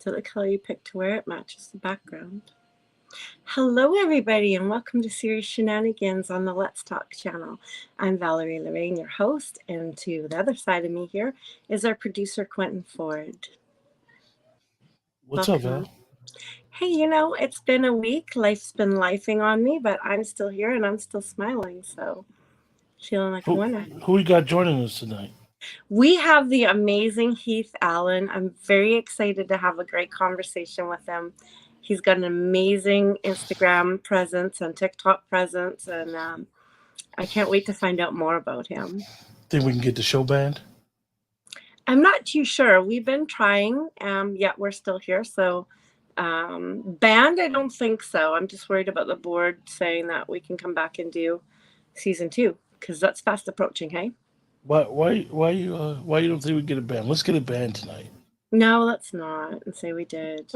So the color you picked to wear, it matches the background. Hello, everybody, and welcome to Series Shenanigans on the Let's Talk channel. I'm Valerie Lorraine, your host, and to the other side of me here is our producer, Quentin Ford. What's up, Welcome. Val? Hey, it's been a week. Life's been lifing on me, but I'm still here and I'm still smiling, so feeling like a Who winner. who we got joining us tonight? We have the amazing Heath Allen. I'm very excited to have a great conversation with him. He's got an amazing Instagram presence and TikTok presence, and I can't wait to find out more about him. Think we can get the show banned? I'm not too sure. We've been trying, yet we're still here. So, banned, I don't think so. I'm just worried about the board saying that we can come back and do season 2 because that's fast approaching, hey? Why you don't think we get it banned? Let's get it banned tonight. No, let's not and say we did.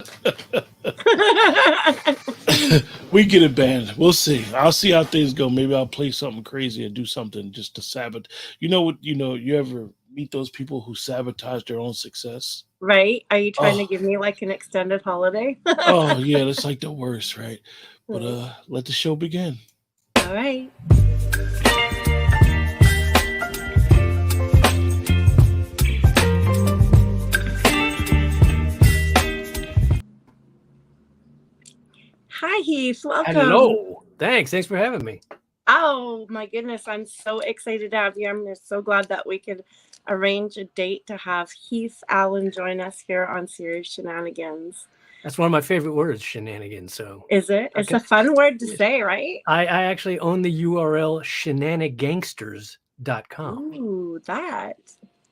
We get it banned. We'll see. I'll see how things go. Maybe I'll play something crazy and do something just to sabotage. You know what? You ever meet those people who sabotage their own success? Right? Are you trying to Oh, give me like an extended holiday? oh yeah, that's like the worst, right? But Right. let the show begin. All right. Hi, Heath. Welcome. Hello. Thanks for having me. Oh, my goodness. I'm so excited to have you. I'm just so glad that we could arrange a date to have Heath Allen join us here on Series Shenanigans. That's one of my favorite words, shenanigans. So Is it? It's a fun word to say, right? I actually own the URL shenanigangsters.com. Ooh, that.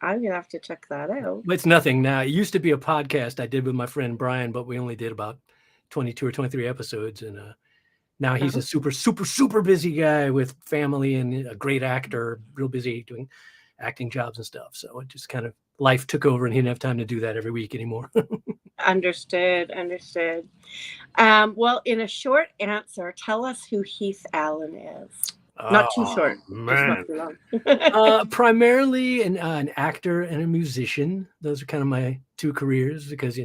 I'm going to have to check that out. It's nothing now. It used to be a podcast I did with my friend Brian, but we only did about 22 or 23 episodes. And now he's a super busy guy with family and a great actor, real busy doing acting jobs and stuff. So it just kind of life took over and he didn't have time to do that every week anymore. Understood. Well, in a short answer, tell us who Heath Allen is. Not too short. Man. Just not too long. Primarily an actor and a musician. Those are kind of my two careers because,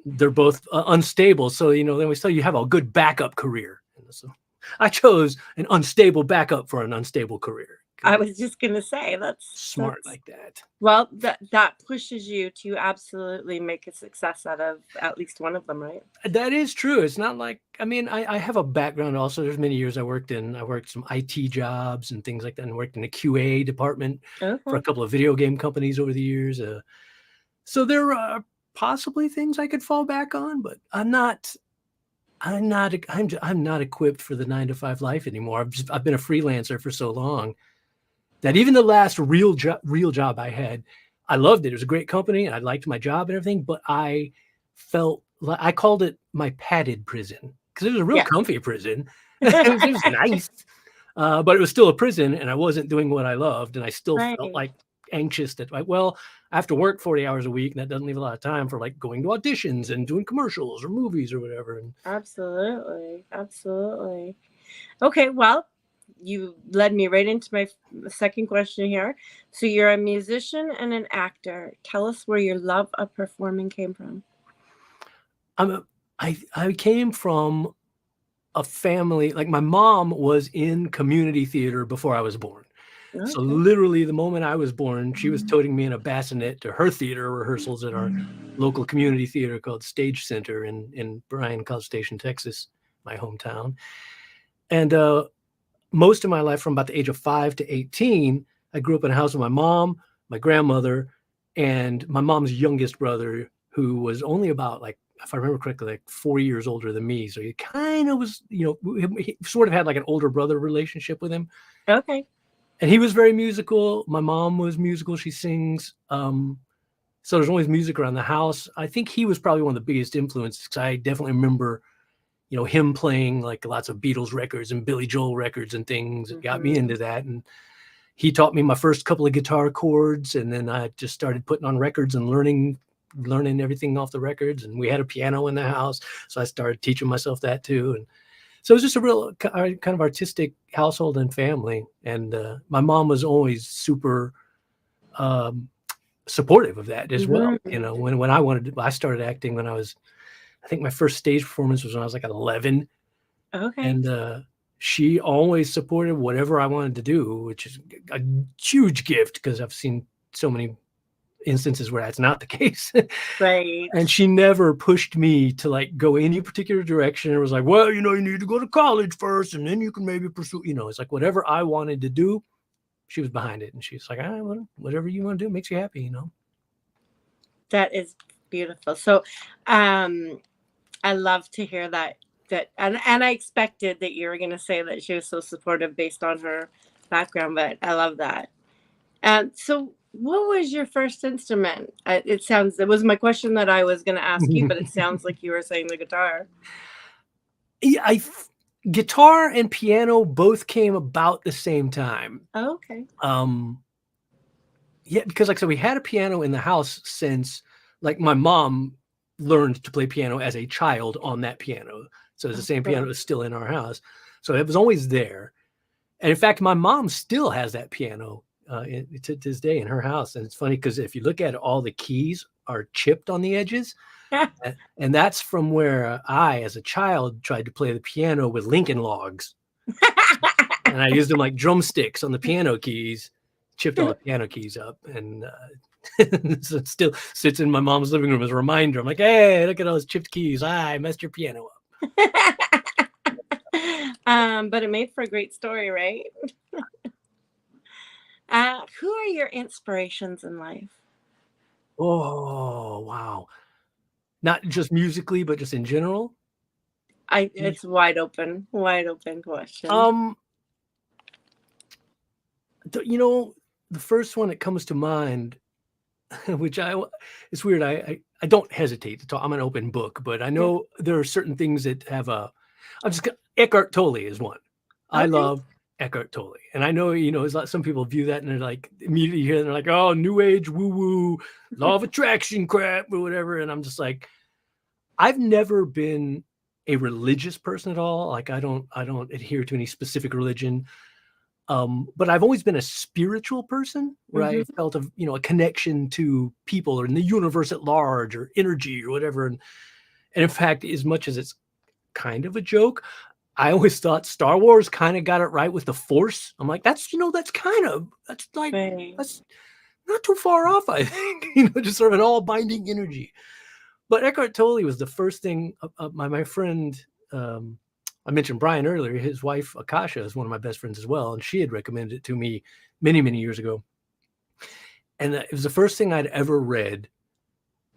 they're both unstable. So, they always tell you have a good backup career. So I chose an unstable backup for an unstable career. I was just going to say that's smart like that. Well, that pushes you to absolutely make a success out of at least one of them, right? That is true. It's not like, I have a background also. There's many years I worked some IT jobs and things like that, and worked in the QA department for a couple of video game companies over the years. So there are possibly things I could fall back on, but I'm not equipped for the 9-to-5 life anymore. I've been a freelancer for so long that even the last real job I had, I loved it. It was a great company. And I liked my job and everything, but I felt like I called it my padded prison because it was a real comfy prison. It was nice, but it was still a prison, and I wasn't doing what I loved, and I still felt like anxious that I have to work 40 hours a week, and that doesn't leave a lot of time for like going to auditions and doing commercials or movies or whatever. Absolutely. Okay, well, you led me right into my second question here. So you're a musician and an actor. Tell us where your love of performing came from. I came from a family, like my mom was in community theater before I was born. Okay. So literally the moment I was born, she was toting me in a bassinet to her theater rehearsals at our local community theater called Stage Center in Bryan, College Station, Texas, my hometown. And most of my life, from about the age of 5 to 18, I grew up in a house with my mom, my grandmother, and my mom's youngest brother, who was only about, like, if I remember correctly, like 4 years older than me. So he kind of was, he sort of had like an older brother relationship with him. Okay. And he was very musical. My mom was musical. She sings. So there's always music around the house. I think he was probably one of the biggest influences, because I definitely remember him playing like lots of Beatles records and Billy Joel records and things. It got me into that. And he taught me my first couple of guitar chords. And then I just started putting on records and learning everything off the records. And we had a piano in the house, so I started teaching myself that too. And so it was just a real kind of artistic household and family. And my mom was always super supportive of that as well. Mhm. You know, when I started acting when I think my first stage performance was when I was like 11, Okay. and she always supported whatever I wanted to do, which is a huge gift because I've seen so many instances where that's not the case. Right. And she never pushed me to like go any particular direction. It was like, well, you know, you need to go to college first and then you can maybe pursue, you know, it's like whatever I wanted to do, she was behind it. And she's like, whatever you want to do makes you happy, you know? That is beautiful. So, I love to hear that. And I expected that you were going to say that she was so supportive based on her background, but I love that. So, what was your first instrument? It was my question that I was going to ask you, but it sounds like you were saying the guitar. Yeah, guitar and piano both came about the same time. Oh, okay. Yeah, because like I said, we had a piano in the house since like my mom learned to play piano as a child on that piano. So it's the same piano that's still in our house. So it was always there. And in fact, my mom still has that piano to this day in her house. And it's funny because if you look at it, all the keys are chipped on the edges. And that's from where I, as a child, tried to play the piano with Lincoln logs. And I used them like drumsticks on the piano keys, chipped all the piano keys up. And so it still sits in my mom's living room as a reminder. I'm like, hey, look at all those chipped keys. I messed your piano up. But it made for a great story, right? Who are your inspirations in life? Oh, wow. Not just musically, but just in general. It's wide open question. You know, the first one that comes to mind, which it's weird. I don't hesitate to talk. I'm an open book, but I know there are certain things that have Eckhart Tolle is one. I love Eckhart Tolle. And I know, you know, it's like some people view that and they're like, immediately hear, they're like, oh, new age, woo woo, law of attraction crap or whatever. And I'm just like, I've never been a religious person at all. Like I don't adhere to any specific religion. But I've always been a spiritual person where I felt a connection to people or in the universe at large or energy or whatever. And in fact, as much as it's kind of a joke, I always thought Star Wars kind of got it right with the Force. I'm like, that's not too far off, I think, just sort of an all binding energy. But Eckhart Tolle was the first thing my friend, I mentioned Brian earlier, his wife, Akasha, is one of my best friends as well. And she had recommended it to me many, many years ago. And it was the first thing I'd ever read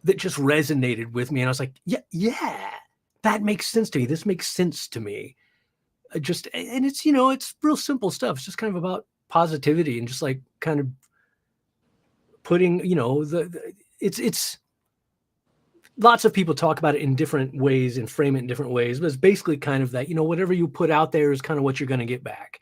that just resonated with me. And I was like, yeah, that makes sense to me. This makes sense to me. And it's, it's real simple stuff. It's just kind of about positivity and just like kind of putting, it's lots of people talk about it in different ways and frame it in different ways, but it's basically kind of that, whatever you put out there is kind of what you're going to get back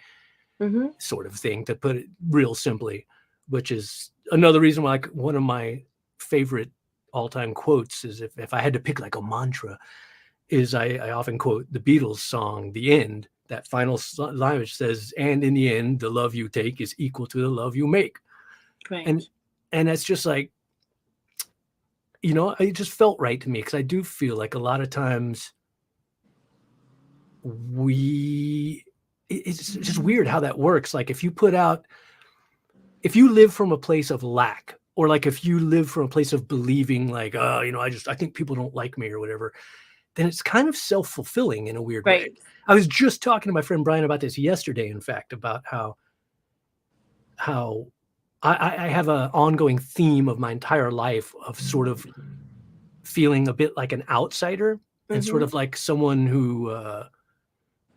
sort of thing, to put it real simply, which is another reason why, like, one of my favorite all-time quotes is if I had to pick like a mantra, is I often quote the Beatles song, The End, that final line which says, and in the end, the love you take is equal to the love you make. Right. And it's just like, it just felt right to me, because I do feel like a lot of times it's just weird how that works. Like if you live from a place of lack, or like if you live from a place of believing like, I think people don't like me or whatever, then it's kind of self-fulfilling in a weird way. I was just talking to my friend Brian about this yesterday, in fact, about how I have an ongoing theme of my entire life of sort of feeling a bit like an outsider and sort of like someone who,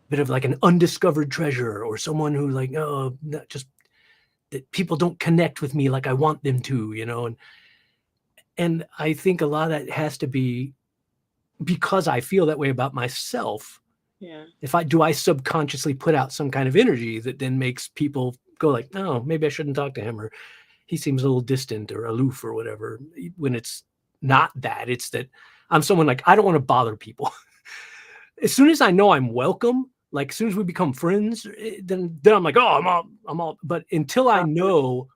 bit of like an undiscovered treasure, or someone who like, just that people don't connect with me like I want them to, and I think a lot of that has to be because I feel that way about myself. Yeah. Do I subconsciously put out some kind of energy that then makes people go like, no, maybe I shouldn't talk to him, or he seems a little distant or aloof or whatever, when it's not that. It's that I'm someone like, I don't want to bother people. As soon as I know I'm welcome, like as soon as we become friends, then I'm like, oh, I'm all. But until I know,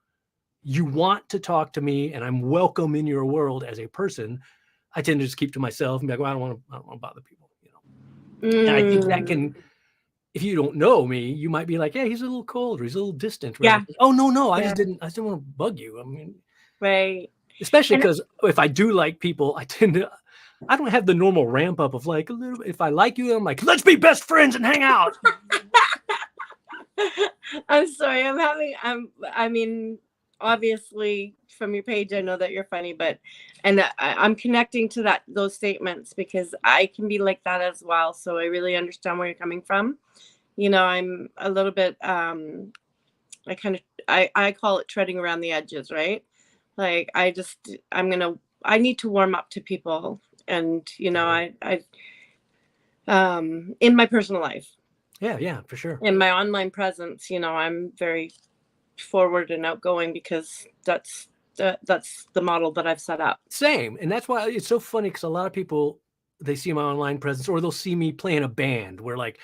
you want to talk to me and I'm welcome in your world as a person, I tend to just keep to myself and be like, well, I don't want to bother people, you know. And I think that can, if you don't know me, you might be like, yeah, he's a little cold or he's a little distant. Yeah. Like, oh no, I just didn't want to bug you. I mean, right. Especially because if I do like people, I don't have the normal ramp up of like a little. If I like you, I'm like, let's be best friends and hang out. I'm sorry. I mean, obviously from your page, I know that you're funny, but, and I'm connecting to those statements because I can be like that as well. So I really understand where you're coming from. You know, I'm a little bit, I call it treading around the edges, right? Like, I need to warm up to people. And, you know, in my personal life. Yeah, for sure. In my online presence, you know, I'm very forward and outgoing because that's the model that I've set up. Same. And that's why it's so funny, because a lot of people, they see my online presence or they'll see me play in a band where, like,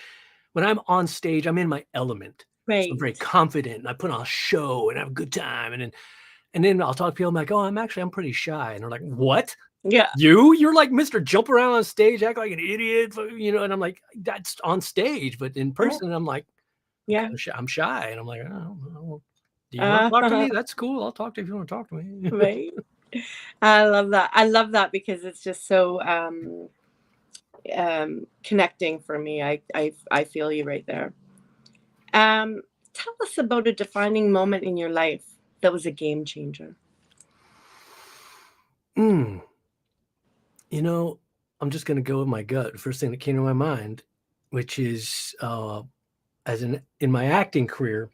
when I'm on stage, I'm in my element. Right. So I'm very confident and I put on a show and have a good time. And then I'll talk to people, I'm like, oh, I'm pretty shy. And they're like, what? Yeah. You're like Mr. Jump around on stage, act like an idiot, you know? And I'm like, that's on stage, but in person, I'm like, yeah, I'm shy. And I'm like, oh, do you want to talk to me? That's cool. I'll talk to you if you want to talk to me. Right. I love that because it's just so connecting for me. I feel you right there. Tell us about a defining moment in your life that was a game changer. You know, I'm just going to go with my gut. First thing that came to my mind, which is in my acting career.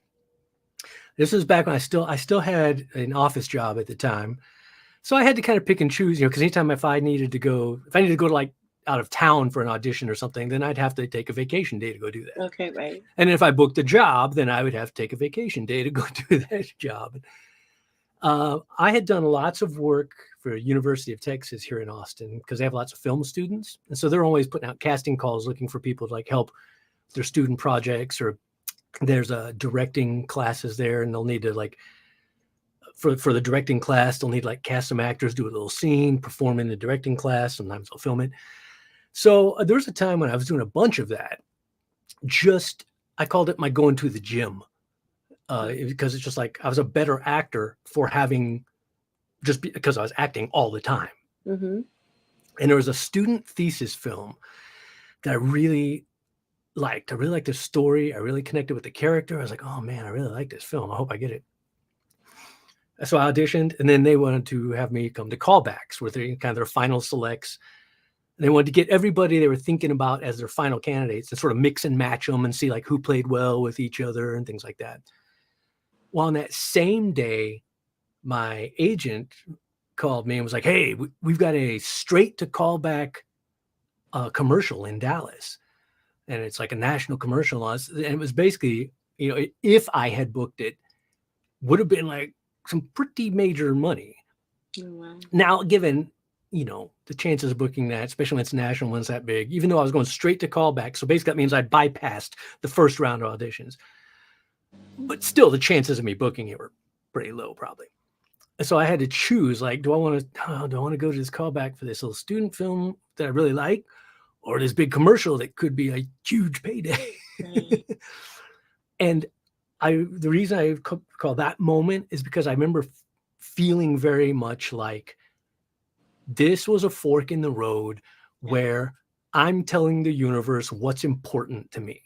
This was back when I still had an office job at the time. So I had to kind of pick and choose, you know, because anytime if I needed to go to like out of town for an audition or something, then I'd have to take a vacation day to go do that. Okay, right. And if I booked a job, then I would have to take a vacation day to go do that job. I had done lots of work for University of Texas here in Austin because they have lots of film students. And so they're always putting out casting calls looking for people to like help their student projects, or there's directing classes there, and they'll need to like, for the directing class, they'll need like cast some actors, do a little scene, perform in the directing class. Sometimes they'll film it. So there was a time when I was doing a bunch of that. I called it my going to the gym. Because it's just like I was a better actor for because I was acting all the time. Mm-hmm. And there was a student thesis film that I really liked. I really liked the story. I really connected with the character. I was like, oh man, I really like this film. I hope I get it. So I auditioned, and then they wanted to have me come to callbacks, where they kind of their final selects. And they wanted to get everybody they were thinking about as their final candidates and sort of mix and match them and see like who played well with each other and things like that. Well, on that same day, my agent called me and was like, hey, we've got a straight to callback commercial in Dallas. And it's like a national commercial. And it was basically, you know, if I had booked it, would have been like some pretty major money. Oh, wow. Now, given, you know, the chances of booking that, especially when it's national ones that big, even though I was going straight to callback. So basically that means I bypassed the first round of auditions. But still, the chances of me booking it were pretty low, probably. So I had to choose, like, do I want to go to this callback for this little student film that I really like, or this big commercial that could be a huge payday? Right. And the reason I call that moment is because I remember feeling very much like this was a fork in the road where I'm telling the universe what's important to me.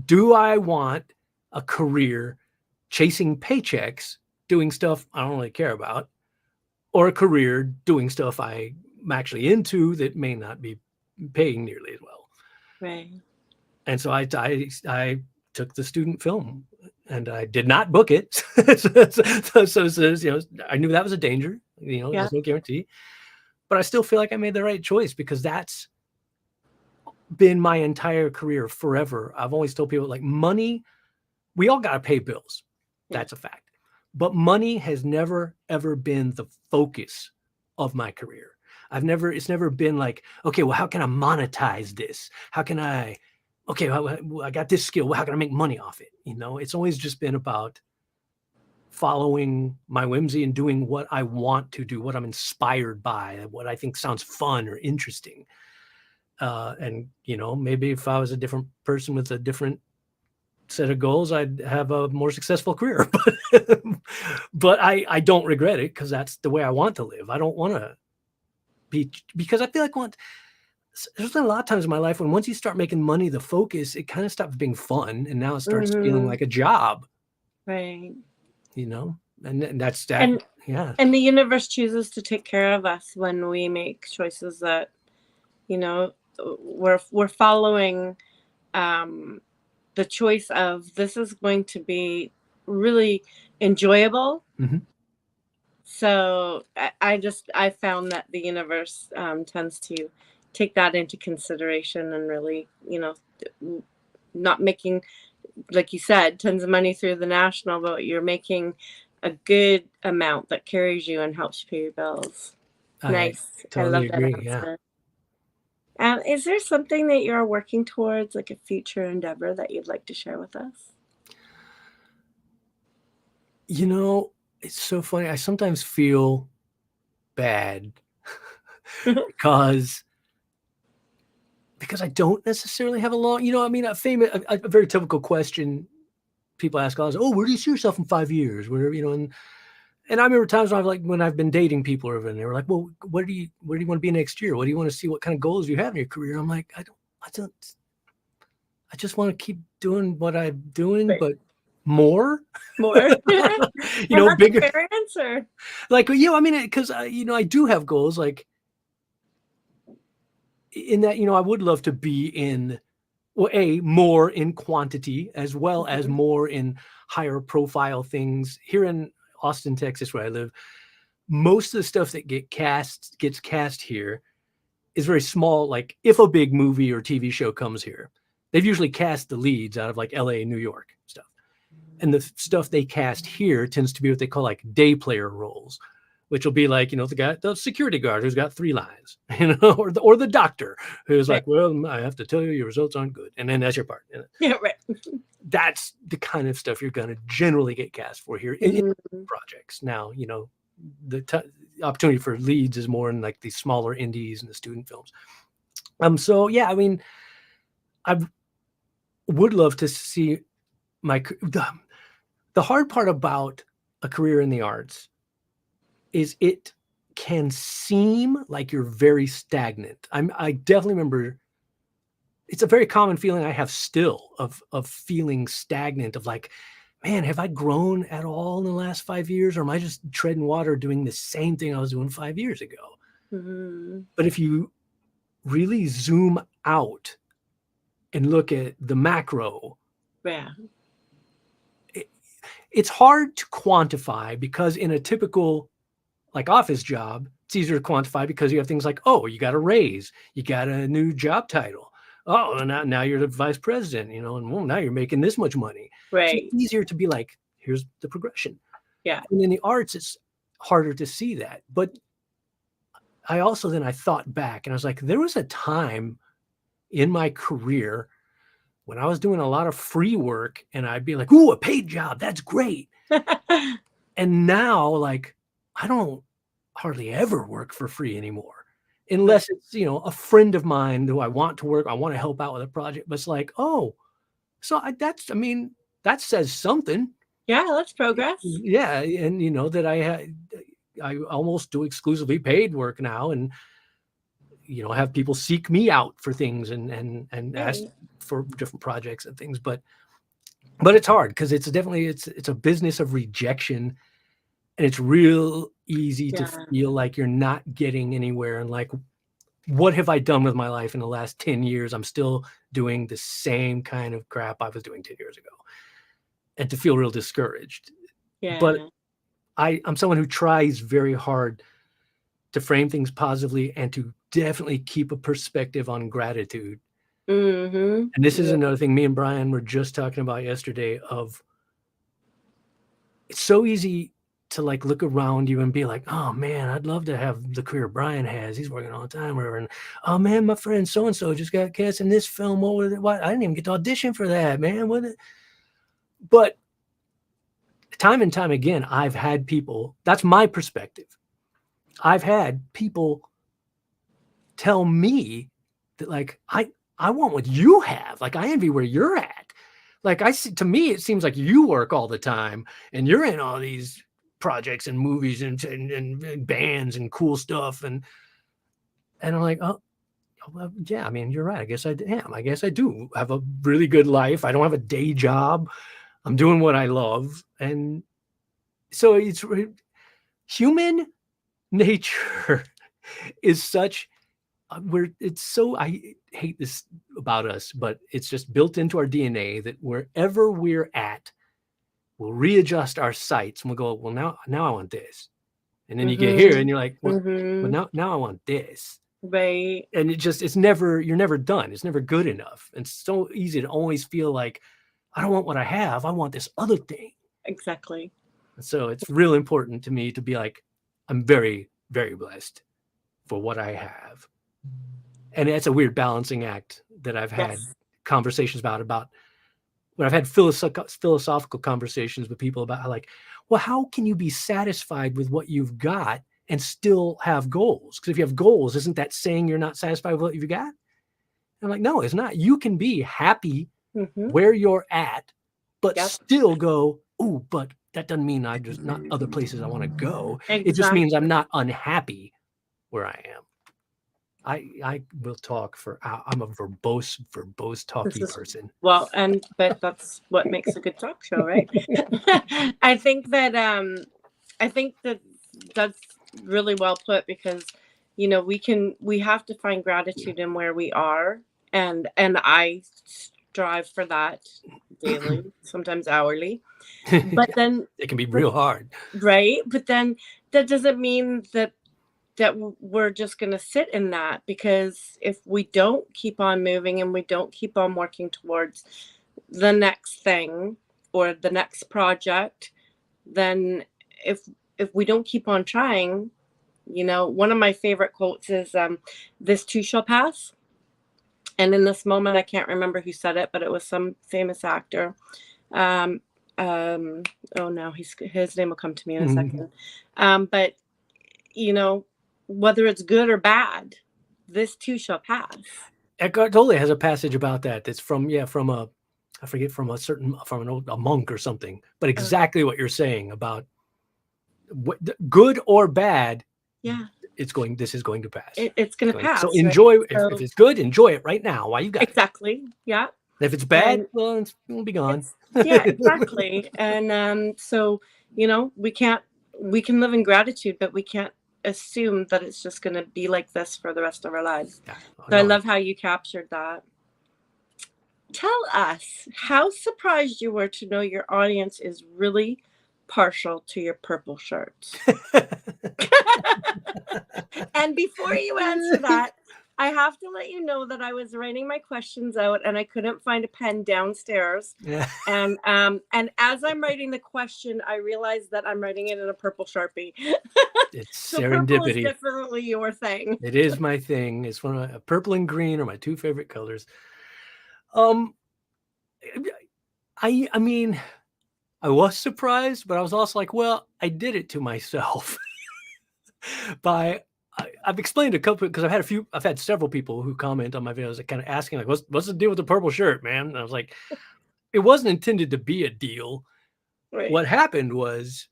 Do I want a career chasing paychecks, doing stuff I don't really care about, or a career doing stuff I'm actually into that may not be paying nearly as well? Right. And so I took the student film, and I did not book it. so you know, I knew that was a danger. You know, there's no guarantee, but I still feel like I made the right choice because that's been my entire career forever. I've always told people, like, money, we all got to pay bills. That's a fact. But money has never, ever been the focus of my career. It's never been like, okay, well, how can I monetize this? How can I, okay, well, I got this skill. Well, how can I make money off it? You know, it's always just been about following my whimsy and doing what I want to do, what I'm inspired by, what I think sounds fun or interesting. And, maybe if I was a different person with a different set of goals, I'd have a more successful career. But I don't regret it, because that's the way I want to live. I don't want to be, because I feel like there's been a lot of times in my life when once you start making money the focus, it kind of stops being fun, and now it starts feeling like a job. Right. And that's that. And yeah. And the universe chooses to take care of us when we make choices that, we're following the choice of, this is going to be really enjoyable. Mm-hmm. So I found that the universe tends to take that into consideration, and really, not making, like you said, tons of money through the national, but you're making a good amount that carries you and helps you pay your bills. Nice. Totally I love agree. that answer. Is there something that you're working towards, like a future endeavor that you'd like to share with us? It's so funny. I sometimes feel bad because I don't necessarily have a long, a very typical question people ask all is, oh, where do you see yourself in 5 years? Where, and I remember times when I've been dating people, and they were like, well, where do you want to be next year? What do you want to see? What kind of goals you have in your career? I'm like, I just want to keep doing what I'm doing, right, but more, bigger. A fair answer. Because I do have goals, like in that, I would love to be in, more in quantity, as well as more in higher profile things. Here in Austin, Texas, where I live, most of the stuff that gets cast here is very small. Like if a big movie or TV show comes here, they've usually cast the leads out of like LA, New York stuff. And the stuff they cast here tends to be what they call like day player roles, which will be like, the security guard who's got 3 lines, or the doctor who's like, well, I have to tell you, your results aren't good. And then that's your part. Yeah, right. That's the kind of stuff you're going to generally get cast for here in projects. Now, the opportunity for leads is more in like the smaller indies and the student films. So yeah, I would love to see the hard part about a career in the arts is it can seem like you're very stagnant. I definitely remember, it's a very common feeling I have still of feeling stagnant, of like, man, have I grown at all in the last 5 years? Or am I just treading water doing the same thing I was doing 5 years ago? Mm-hmm. But if you really zoom out and look at the macro, it's hard to quantify, because in a typical like office job, it's easier to quantify because you have things like, oh, you got a raise, you got a new job title. Oh, and now you're the vice president, and well, now you're making this much money. Right. So it's easier to be like, here's the progression. Yeah. And in the arts, it's harder to see that. But I thought back, and I was like, there was a time in my career when I was doing a lot of free work, and I'd be like, ooh, a paid job, that's great. And now, like, I don't hardly ever work for free anymore, unless it's, a friend of mine who I want to help out with a project. But it's like, oh, so that says something. Yeah, that's progress. Yeah. And that I almost do exclusively paid work now, and have people seek me out for things and ask for different projects and things. But it's hard, because it's a business of rejection. And it's real easy to feel like you're not getting anywhere. And like, what have I done with my life in the last 10 years? I'm still doing the same kind of crap I was doing 10 years ago. And to feel real discouraged. Yeah. But I'm someone who tries very hard to frame things positively and to definitely keep a perspective on gratitude. Mm-hmm. And this is another thing me and Brian were just talking about yesterday, of it's so easy to like look around you and be like, oh man, I'd love to have the career Brian has. He's working all the time, whatever. And oh man, my friend so-and-so just got cast in this film. What? I didn't even get to audition for that, man. But time and time again, I've had people, that's my perspective. I've had people tell me that, like, I want what you have. Like, I envy where you're at. Like, I see, to me, it seems like you work all the time and you're in all these projects and movies and bands and cool stuff. And I'm like, oh, well, yeah, I mean, you're right. I guess I am. I guess I do have a really good life. I don't have a day job. I'm doing what I love. And so it's human nature is such I hate this about us, but it's just built into our DNA that wherever we're at, we'll readjust our sights and we'll go, well, now I want this. And then you get here and you're like, well, now I want this. Right. And you're never done. It's never good enough. And it's so easy to always feel like, I don't want what I have. I want this other thing. Exactly. So it's real important to me to be like, I'm very, very blessed for what I have. And it's a weird balancing act that I've had conversations about when I've had philosophical conversations with people about how, like, well, how can you be satisfied with what you've got and still have goals? Because if you have goals, isn't that saying you're not satisfied with what you've got? And I'm like, no, it's not. You can be happy where you're at, but still go, oh, but that doesn't mean there's not other places I want to go. Exactly. It just means I'm not unhappy where I am. I will talk for, I'm a verbose talky person. Well, but that's what makes a good talk show, right? I think that that's really well put, because, you know, we have to find gratitude in where we are. And I strive for that daily, sometimes hourly, but then it can be real hard. Right. But then that doesn't mean that we're just going to sit in that, because if we don't keep on moving and we don't keep on working towards the next thing or the next project, then if we don't keep on trying, you know, one of my favorite quotes is, this too shall pass. And in this moment, I can't remember who said it, but it was some famous actor. Oh no, his name will come to me in a second. But, you know, whether it's good or bad, this too shall pass. Eckhart Tolle has a passage about that. That's from a monk or something, but exactly what you're saying about good or bad. Yeah. This is going to pass. It's going to pass. So enjoy, right? If it's good, enjoy it right now while you got it. Yeah. If it's bad, well, it'll be gone. Yeah, exactly. And so, you know, we can live in gratitude, but we can't assume that it's just going to be like this for the rest of our lives. Yeah. So I love how you captured that. Tell us how surprised you were to know your audience is really partial to your purple shirts. And before you answer that, I have to let you know that I was writing my questions out and I couldn't find a pen downstairs. Yeah. And as I'm writing the question, I realized that I'm writing it in a purple Sharpie. It's so serendipity. Purple is definitely your thing. It is my thing. It's one of purple and green are my two favorite colors. I mean, I was surprised, but I was also like, well, I did it to myself. I've explained a couple, because I've had several people who comment on my videos kind of asking, like, what's the deal with the purple shirt, man? And I was like, it wasn't intended to be a deal. Right. What happened was,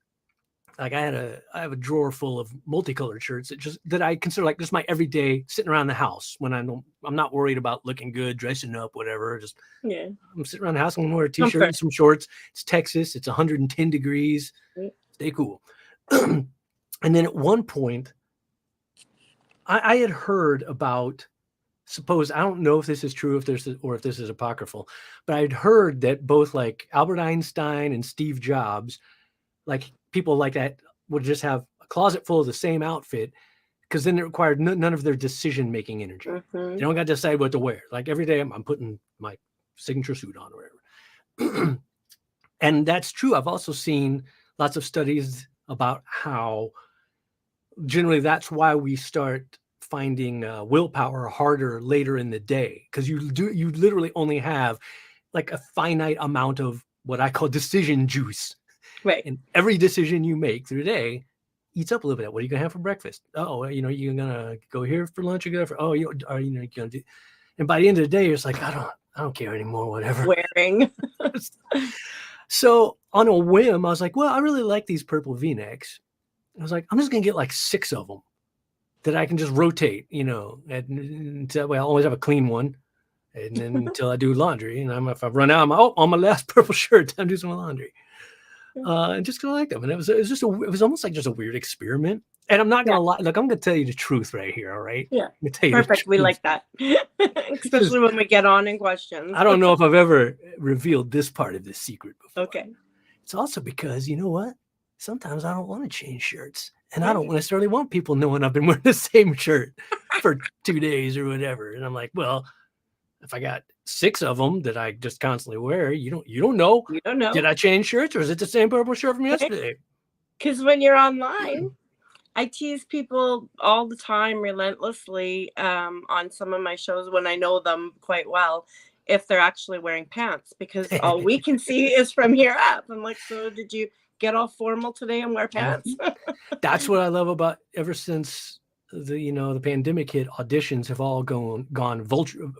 like, I have a drawer full of multicolored shirts that I consider like just my everyday sitting around the house when I'm not worried about looking good, dressing up, whatever. Just I'm sitting around the house. I'm gonna wear a t-shirt and some shorts. It's Texas. It's 110 degrees. Stay cool. And then at one point, I had heard about, I don't know if this is true, if this is apocryphal, but I'd heard that both like Albert Einstein and Steve Jobs, like people like that, would just have a closet full of the same outfit, because then it required none of their decision-making energy. They don't got to decide what to wear. Like every day I'm putting my signature suit on or whatever. And that's true. I've also seen lots of studies about how generally that's why we start finding willpower harder later in the day, because you literally only have like a finite amount of what I call decision juice. Right. And every decision you make through the day eats up a little bit. What are you gonna have for breakfast? Oh, you know, you're gonna go here for lunch. You're gonna for, oh, you know, are you know, you're gonna do. And by the end of the day, it's like I don't care anymore. Whatever. Wearing. So on a whim, I was like, well, I really like these purple V-necks. I was like, I'm just gonna get like 6 of them that I can just rotate, you know, and that way I'll always have a clean one. And then until I do laundry, and if I run out, I'm on my last purple shirt, time to do some laundry. And just kind of like them. And it was almost like just a weird experiment. And I'm not gonna lie, like I'm gonna tell you the truth right here, all right? Yeah. Tell you Perfect. We like that. Especially when we get on in questions. I don't know if I've ever revealed this part of this secret before. Okay. It's also because, you know what? Sometimes I don't want to change shirts. And I don't necessarily want people knowing I've been wearing the same shirt for 2 days or whatever. And I'm like, well, if I got 6 of them that I just constantly wear, you don't know. You don't know. Did I change shirts or is it the same purple shirt from yesterday? Because when you're online, I tease people all the time relentlessly on some of my shows when I know them quite well if they're actually wearing pants, because all we can see is from here up. I'm like, so did you get all formal today and wear pants? That's what I love about ever since the pandemic hit. Auditions have all gone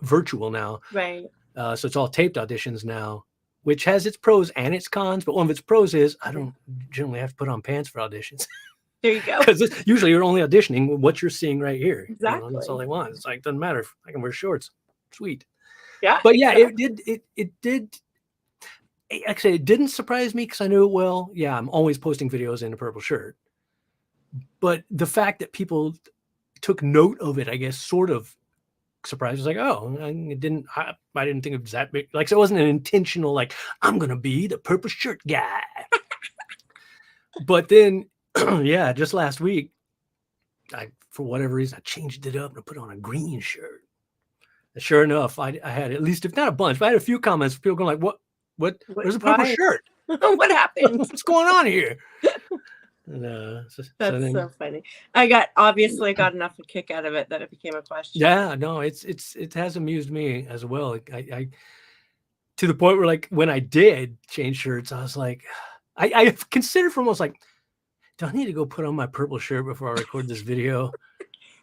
virtual now. Right. So it's all taped auditions now, which has its pros and its cons. But one of its pros is I don't generally have to put on pants for auditions. There you go. Because usually you're only auditioning what you're seeing right here. Exactly. You know, that's all they want. It's like, doesn't matter. I can wear shorts. Sweet. Yeah. But yeah, it did. Actually, it didn't surprise me because I knew it well. Yeah, I'm always posting videos in a purple shirt. But the fact that people took note of it, I guess, sort of surprised. It was like, oh, I didn't think it was that big. Like, so it wasn't an intentional, like, I'm going to be the purple shirt guy. But then, yeah, just last week, for whatever reason, I changed it up and I put on a green shirt. And sure enough, I had at least, if not a bunch, but I had a few comments. People going like, what? Where's the purple shirt? What happened? What's going on here? And, That's so funny. I got enough a kick out of it that it became a question. Yeah, no, it has amused me as well. I to the point where, like, when I did change shirts, I was like, I considered for almost like, do I need to go put on my purple shirt before I record this video?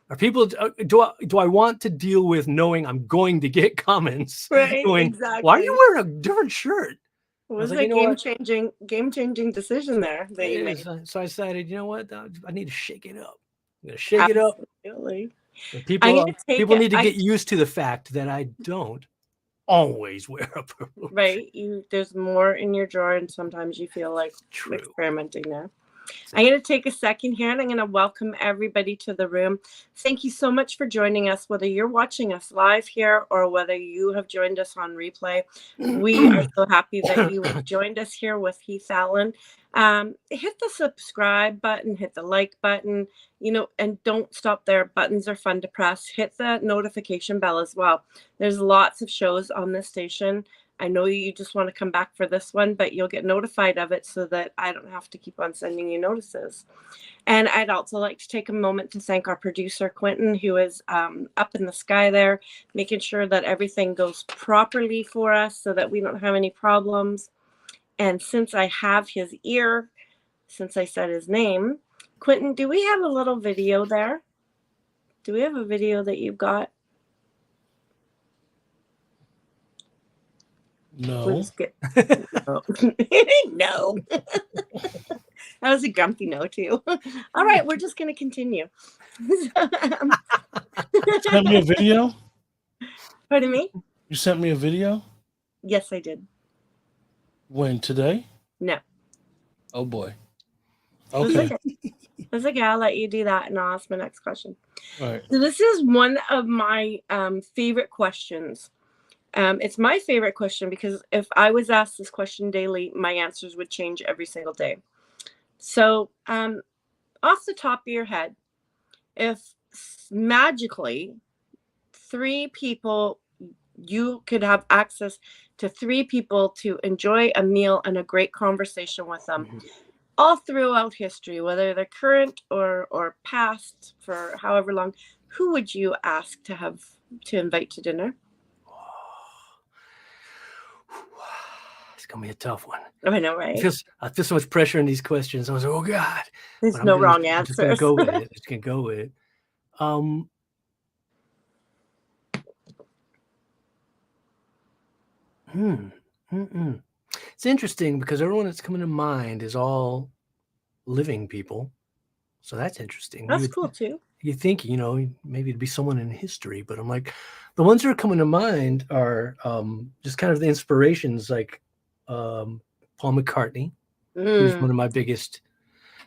Are people do I want to deal with knowing I'm going to get comments going, exactly. Why are you wearing a different shirt? It was a game-changing decision there that you made. So I decided, you know what? I need to shake it up. I'm going to shake it up. People need to get used to the fact that I don't always wear a purple shirt. There's more in your drawer, and sometimes you feel like experimenting now. I'm going to take a second here and I'm going to welcome everybody to the room. Thank you so much for joining us, whether you're watching us live here or whether you have joined us on replay. We are so happy that you have joined us here with Heath Allen. Hit the subscribe button, hit the like button, and don't stop there. Buttons are fun to press. Hit the notification bell as well. There's lots of shows on this station. I know you just want to come back for this one, but you'll get notified of it so that I don't have to keep on sending you notices. And I'd also like to take a moment to thank our producer, Quentin, who is up in the sky there, making sure that everything goes properly for us so that we don't have any problems. And since I have his ear, since I said his name, Quentin, do we have a little video there? Do we have a video that you've got? No. No. That was a grumpy no too. All right, we're just going to continue. Sent me a video? Pardon me? You sent me a video? Yes, I did. When? Today? No. Oh boy. Okay. That's okay. I'll let you do that and I'll ask my next question. All right. So this is one of my favorite questions. It's my favorite question because if I was asked this question daily, my answers would change every single day. So off the top of your head, if magically 3 people, you could have access to 3 people to enjoy a meal and a great conversation with them all throughout history, whether they're current or past for however long, who would you ask to invite to dinner? it's gonna be a tough one. I know, right? I feel so much pressure in these questions. I was like, oh God. There's no wrong answers. Just gonna go with it. Just gonna go with it. It's interesting because everyone that's coming to mind is all living people. So that's interesting. That's cool too. You think, maybe it'd be someone in history, but I'm like, the ones that are coming to mind are just kind of the inspirations, like Paul McCartney, who's one of my biggest.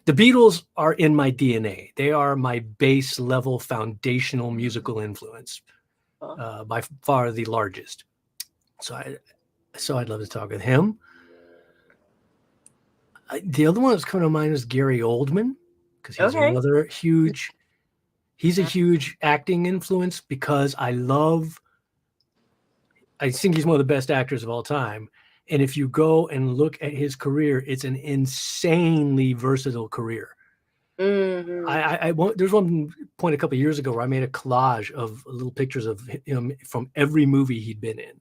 The Beatles are in my DNA. They are my base level foundational musical influence, by far the largest. So I'd love to talk with him. The other one that's coming to mind is Gary Oldman, because he's another huge. He's a huge acting influence because I think he's one of the best actors of all time. And if you go and look at his career, it's an insanely versatile career. There's one point a couple of years ago where I made a collage of little pictures of him from every movie he'd been in.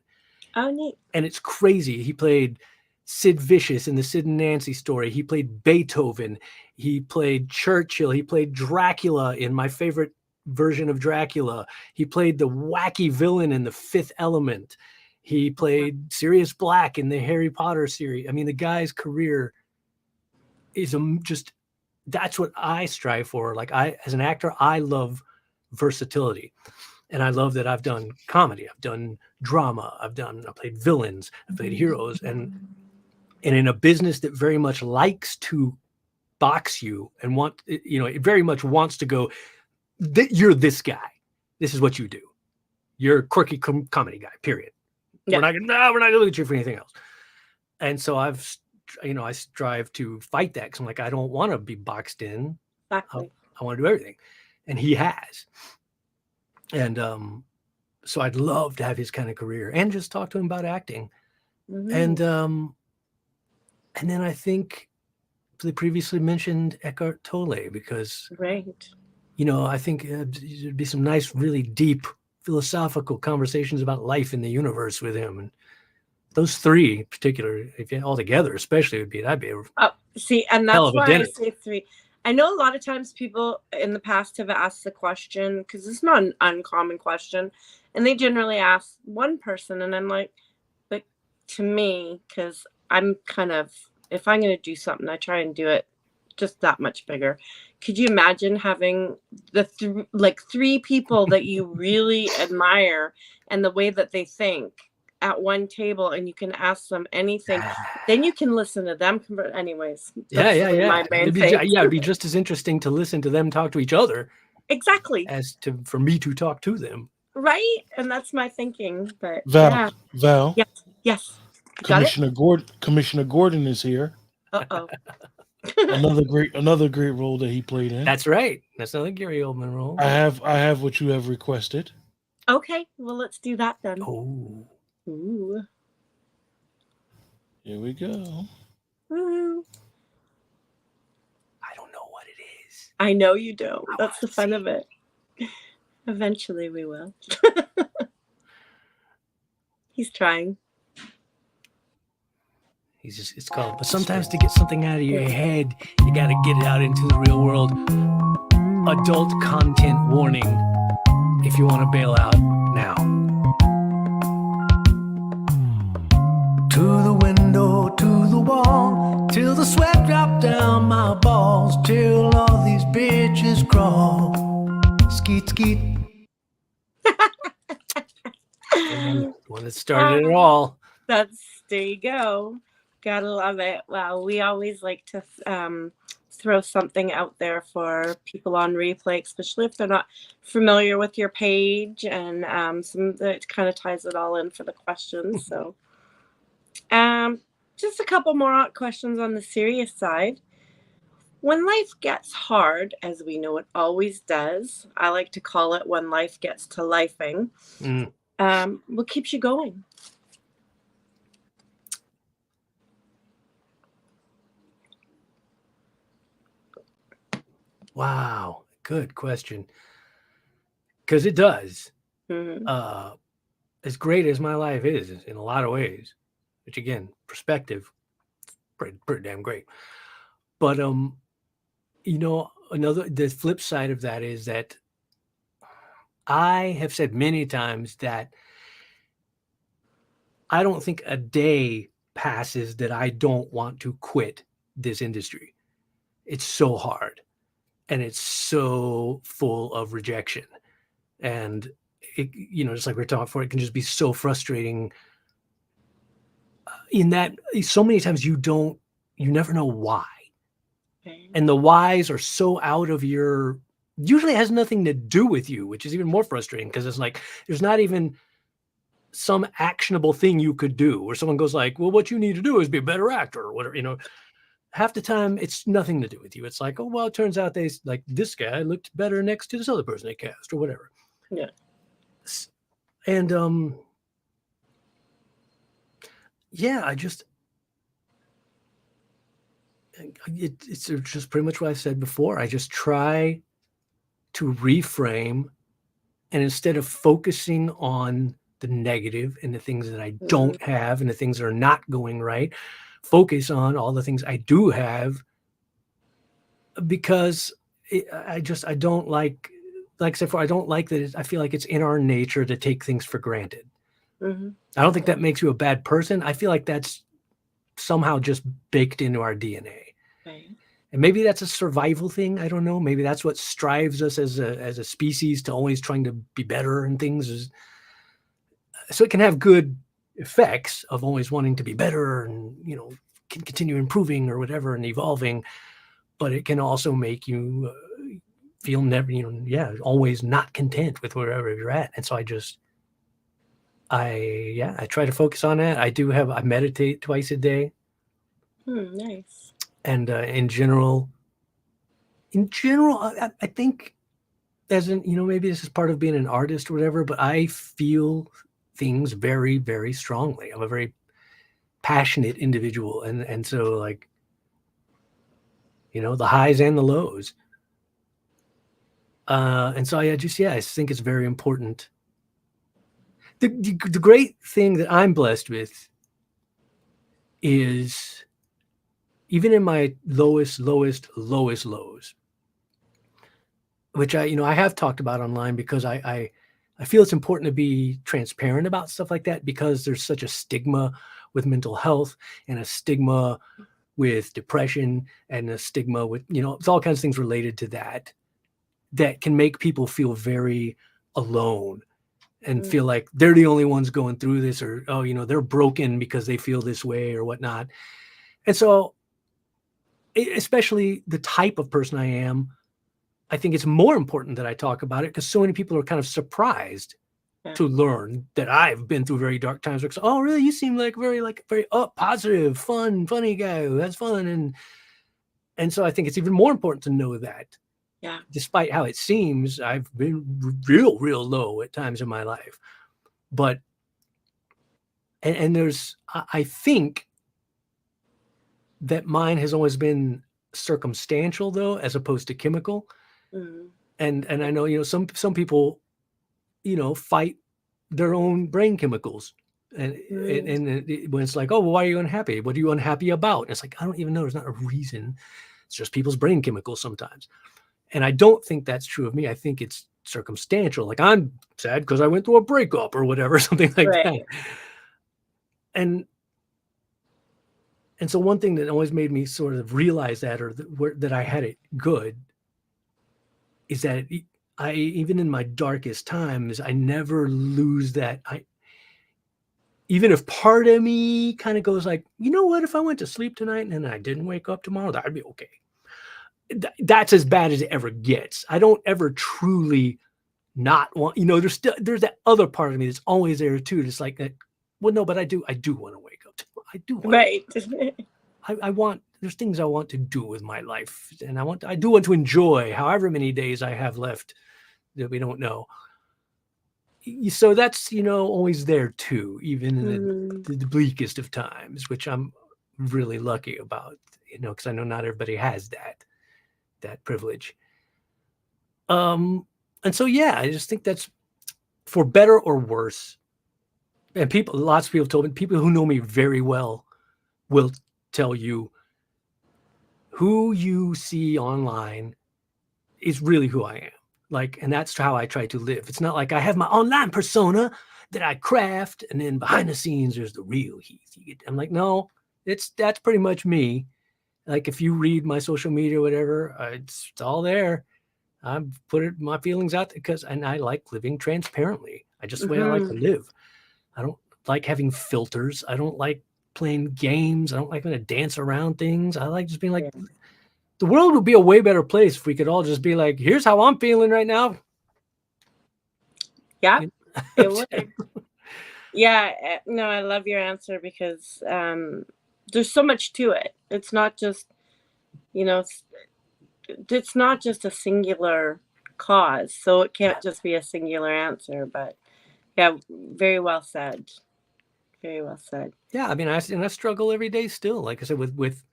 Oh, neat. And it's crazy. He played Sid Vicious in the Sid and Nancy story. He played Beethoven. He played Churchill. He played Dracula in my favorite version of Dracula. He played the wacky villain in The Fifth Element. He played Sirius Black in the Harry Potter series. I mean, the guy's career is that's what I strive for. Like as an actor, I love versatility. And I love that I've done comedy. I've done drama. I played villains. I played heroes. And in a business that very much likes to box you and it very much wants to go, you're this guy. This is what you do. You're a quirky comedy guy, period. Yeah. We're not going to look at you for anything else. And so I strive to fight that because I'm like, I don't want to be boxed in. Exactly. I want to do everything. And he has. And so I'd love to have his kind of career and just talk to him about acting. And then I think the previously mentioned Eckhart Tolle, because I think there'd be some nice, really deep philosophical conversations about life in the universe with him. And those three in particular, if you all together, especially, that'd be and that's why I say three. I know a lot of times people in the past have asked the question, because it's not an uncommon question, and they generally ask one person, and I'm like, but to me, because I'm kind of, if I'm going to do something, I try and do it just that much bigger. Could you imagine having the three people that you really admire and the way that they think at one table, and you can ask them anything, then you can listen to them. Anyways. It'd be just as interesting to listen to them talk to each other. Exactly. As for me to talk to them. Right. And that's my thinking. But Val. Yes. Commissioner Gordon is here. Uh-oh. another great role that he played in. That's right. That's another Gary Oldman role. I have what you have requested. Okay. Well, let's do that then. Oh. Ooh. Here we go. Ooh. I don't know what it is. I know you don't. That's the fun of it. Eventually we will. He's trying. It's called, but sometimes to get something out of your head, you got to get it out into the real world. Adult content warning if you want to bail out now. To the window, to the wall, till the sweat drop down my balls, till all these bitches crawl. Skeet, skeet. One that started it all. There you go. Gotta love it. Wow, we always like to throw something out there for people on replay, especially if they're not familiar with your page, and some that kind of ties it all in for the questions. So just a couple more questions on the serious side. When life gets hard, as we know it always does, I like to call it when life gets to lifing, what keeps you going? Wow, good question. Because it does. As great as my life is in a lot of ways, which again, perspective, pretty damn great. But the flip side of that is that I have said many times that I don't think a day passes that I don't want to quit this industry. It's so hard and it's so full of rejection. And it, just like we're talking before, it can just be so frustrating in that so many times you never know why. Okay. And the whys are so out of your, usually it has nothing to do with you, which is even more frustrating because it's like, there's not even some actionable thing you could do where someone goes like, well, what you need to do is be a better actor or whatever, half the time it's nothing to do with you. It's like, oh, well, it turns out they like this guy looked better next to this other person they cast or whatever. Yeah. And yeah, it's just pretty much what I said before. I just try to reframe, and instead of focusing on the negative and the things that I don't have and the things that are not going right, focus on all the things I do have, because I don't like I said before, I don't like that. I feel like it's in our nature to take things for granted. Mm-hmm. I don't think that makes you a bad person. I feel like that's somehow just baked into our DNA. Right. And maybe that's a survival thing. I don't know. Maybe that's what strives us as a species to always trying to be better and things. So it can have good effects of always wanting to be better and, can continue improving or whatever and evolving. But it can also make you feel never, always not content with wherever you're at. And so I try to focus on that. I meditate twice a day. Nice. And in general, I think as in, maybe this is part of being an artist or whatever, but I feel things very, very strongly. I'm a very passionate individual. And so like, the highs and the lows. And so I think it's very important. The great thing that I'm blessed with is even in my lowest lows, which I have talked about online because I feel it's important to be transparent about stuff like that because there's such a stigma with mental health and a stigma with depression and a stigma with, it's all kinds of things related to that can make people feel very alone and feel like they're the only ones going through this or, they're broken because they feel this way or whatnot. And so, especially the type of person I am, I think it's more important that I talk about it because so many people are kind of surprised to learn that I've been through very dark times. Like, oh, really? You seem like very positive, funny guy who has fun. And so I think it's even more important to know that. Yeah. Despite how it seems, I've been real low at times in my life. But, and there's, I think that mine has always been circumstantial though, as opposed to chemical. And I know, some people, fight their own brain chemicals. And when it's like, oh, well, why are you unhappy? What are you unhappy about? And it's like, I don't even know. There's not a reason. It's just people's brain chemicals sometimes. And I don't think that's true of me. I think it's circumstantial. Like I'm sad because I went through a breakup or whatever, something like that. And so one thing that always made me sort of realize that that I had it good is that I even in my darkest times, I never lose that. Even if part of me kind of goes like, you know what, if I went to sleep tonight and then I didn't wake up tomorrow, that'd be okay. That's as bad as it ever gets. I don't ever truly not want, there's that other part of me that's always there too. It's like that. Well, no, but I do want to wake up. I do. Right. I want, there's things I want to do with my life, and I do want to enjoy however many days I have left that we don't know. So that's, always there too, even in the bleakest of times, which I'm really lucky about, because I know not everybody has that privilege. And so, yeah, I just think that's for better or worse. And lots of people told me, people who know me very well will tell you who you see online is really who I am. Like, and that's how I try to live. It's not like I have my online persona that I craft, and then behind the scenes there's the real Heath. I'm like, no, that's pretty much me. Like, if you read my social media or whatever, it's all there. I've put my feelings out there and I like living transparently. Just the way I like to live. I don't like having filters. I don't like playing games. I don't like to dance around things. I like just being like, the world would be a way better place if we could all just be like, here's how I'm feeling right now. Yeah, it would. Yeah, no, I love your answer because there's so much to it. It's not just, it's not just a singular cause. So it can't just be a singular answer. But yeah, very well said. Very well said. Yeah, I mean, I struggle every day still. Like I said, with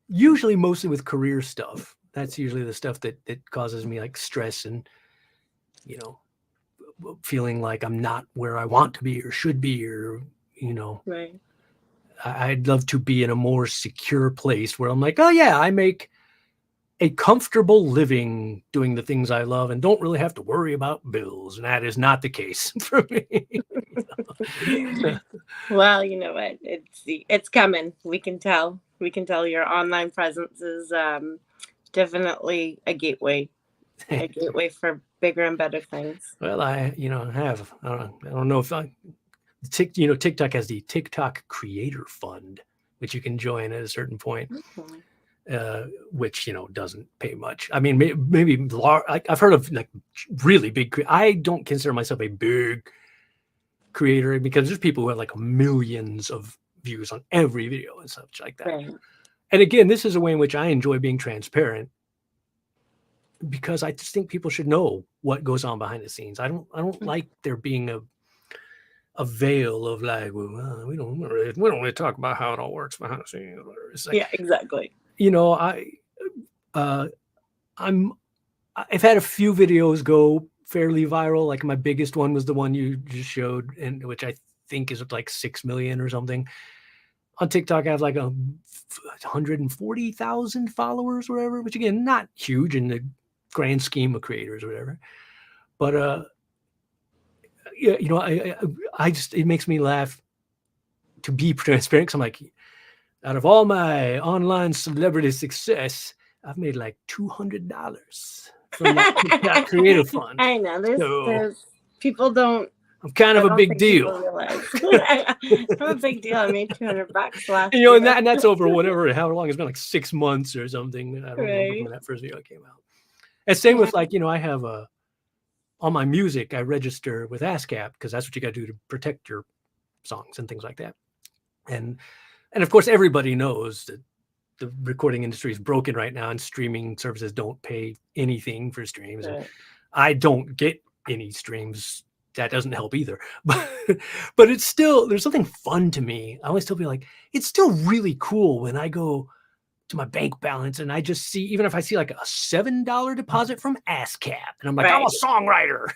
usually mostly with career stuff. That's usually the stuff that causes me like stress and, feeling like I'm not where I want to be or should be, or, Right. I'd love to be in a more secure place where I'm like, oh yeah, I make a comfortable living doing the things I love and don't really have to worry about bills. And that is not the case for me. Well, you know what? It's coming. We can tell. Your online presence is definitely a gateway for bigger and better things. Well, I don't know if TikTok has the TikTok Creator Fund, which you can join at a certain point. Which doesn't pay much. I mean, maybe I've heard of like really big. I don't consider myself a big creator because there's people who have like millions of views on every video and such like that. Right. And again, this is a way in which I enjoy being transparent because I just think people should know what goes on behind the scenes. I don't like there being a veil of like, well, we don't really talk about how it all works behind the scenes. It's like, yeah, exactly. I've had a few videos go fairly viral. Like my biggest one was the one you just showed, and which I think is like 6 million or something. On TikTok, I have like 140,000 followers, or whatever, which again, not huge in the grand scheme of creators or whatever. But I just, it makes me laugh to be transparent. 'Cause I'm like, out of all my online celebrity success, I've made like $200 from that creative fund. I know there's people don't. I'm kind of a big deal. I'm a big deal. I made $200 last year. And that's over whatever, how long it's been, like 6 months or something. I don't remember when that first video came out. And same with like, I have on my music, I register with ASCAP because that's what you got to do to protect your songs and things like that. And of course, everybody knows that the recording industry is broken right now and streaming services don't pay anything for streams. Right. I don't get any streams. That doesn't help either. But it's still, there's something fun to me. I always still be like, it's still really cool when I go to my bank balance and I just see, even if I see like a $7 deposit from ASCAP, and I'm like, right. I'm a songwriter.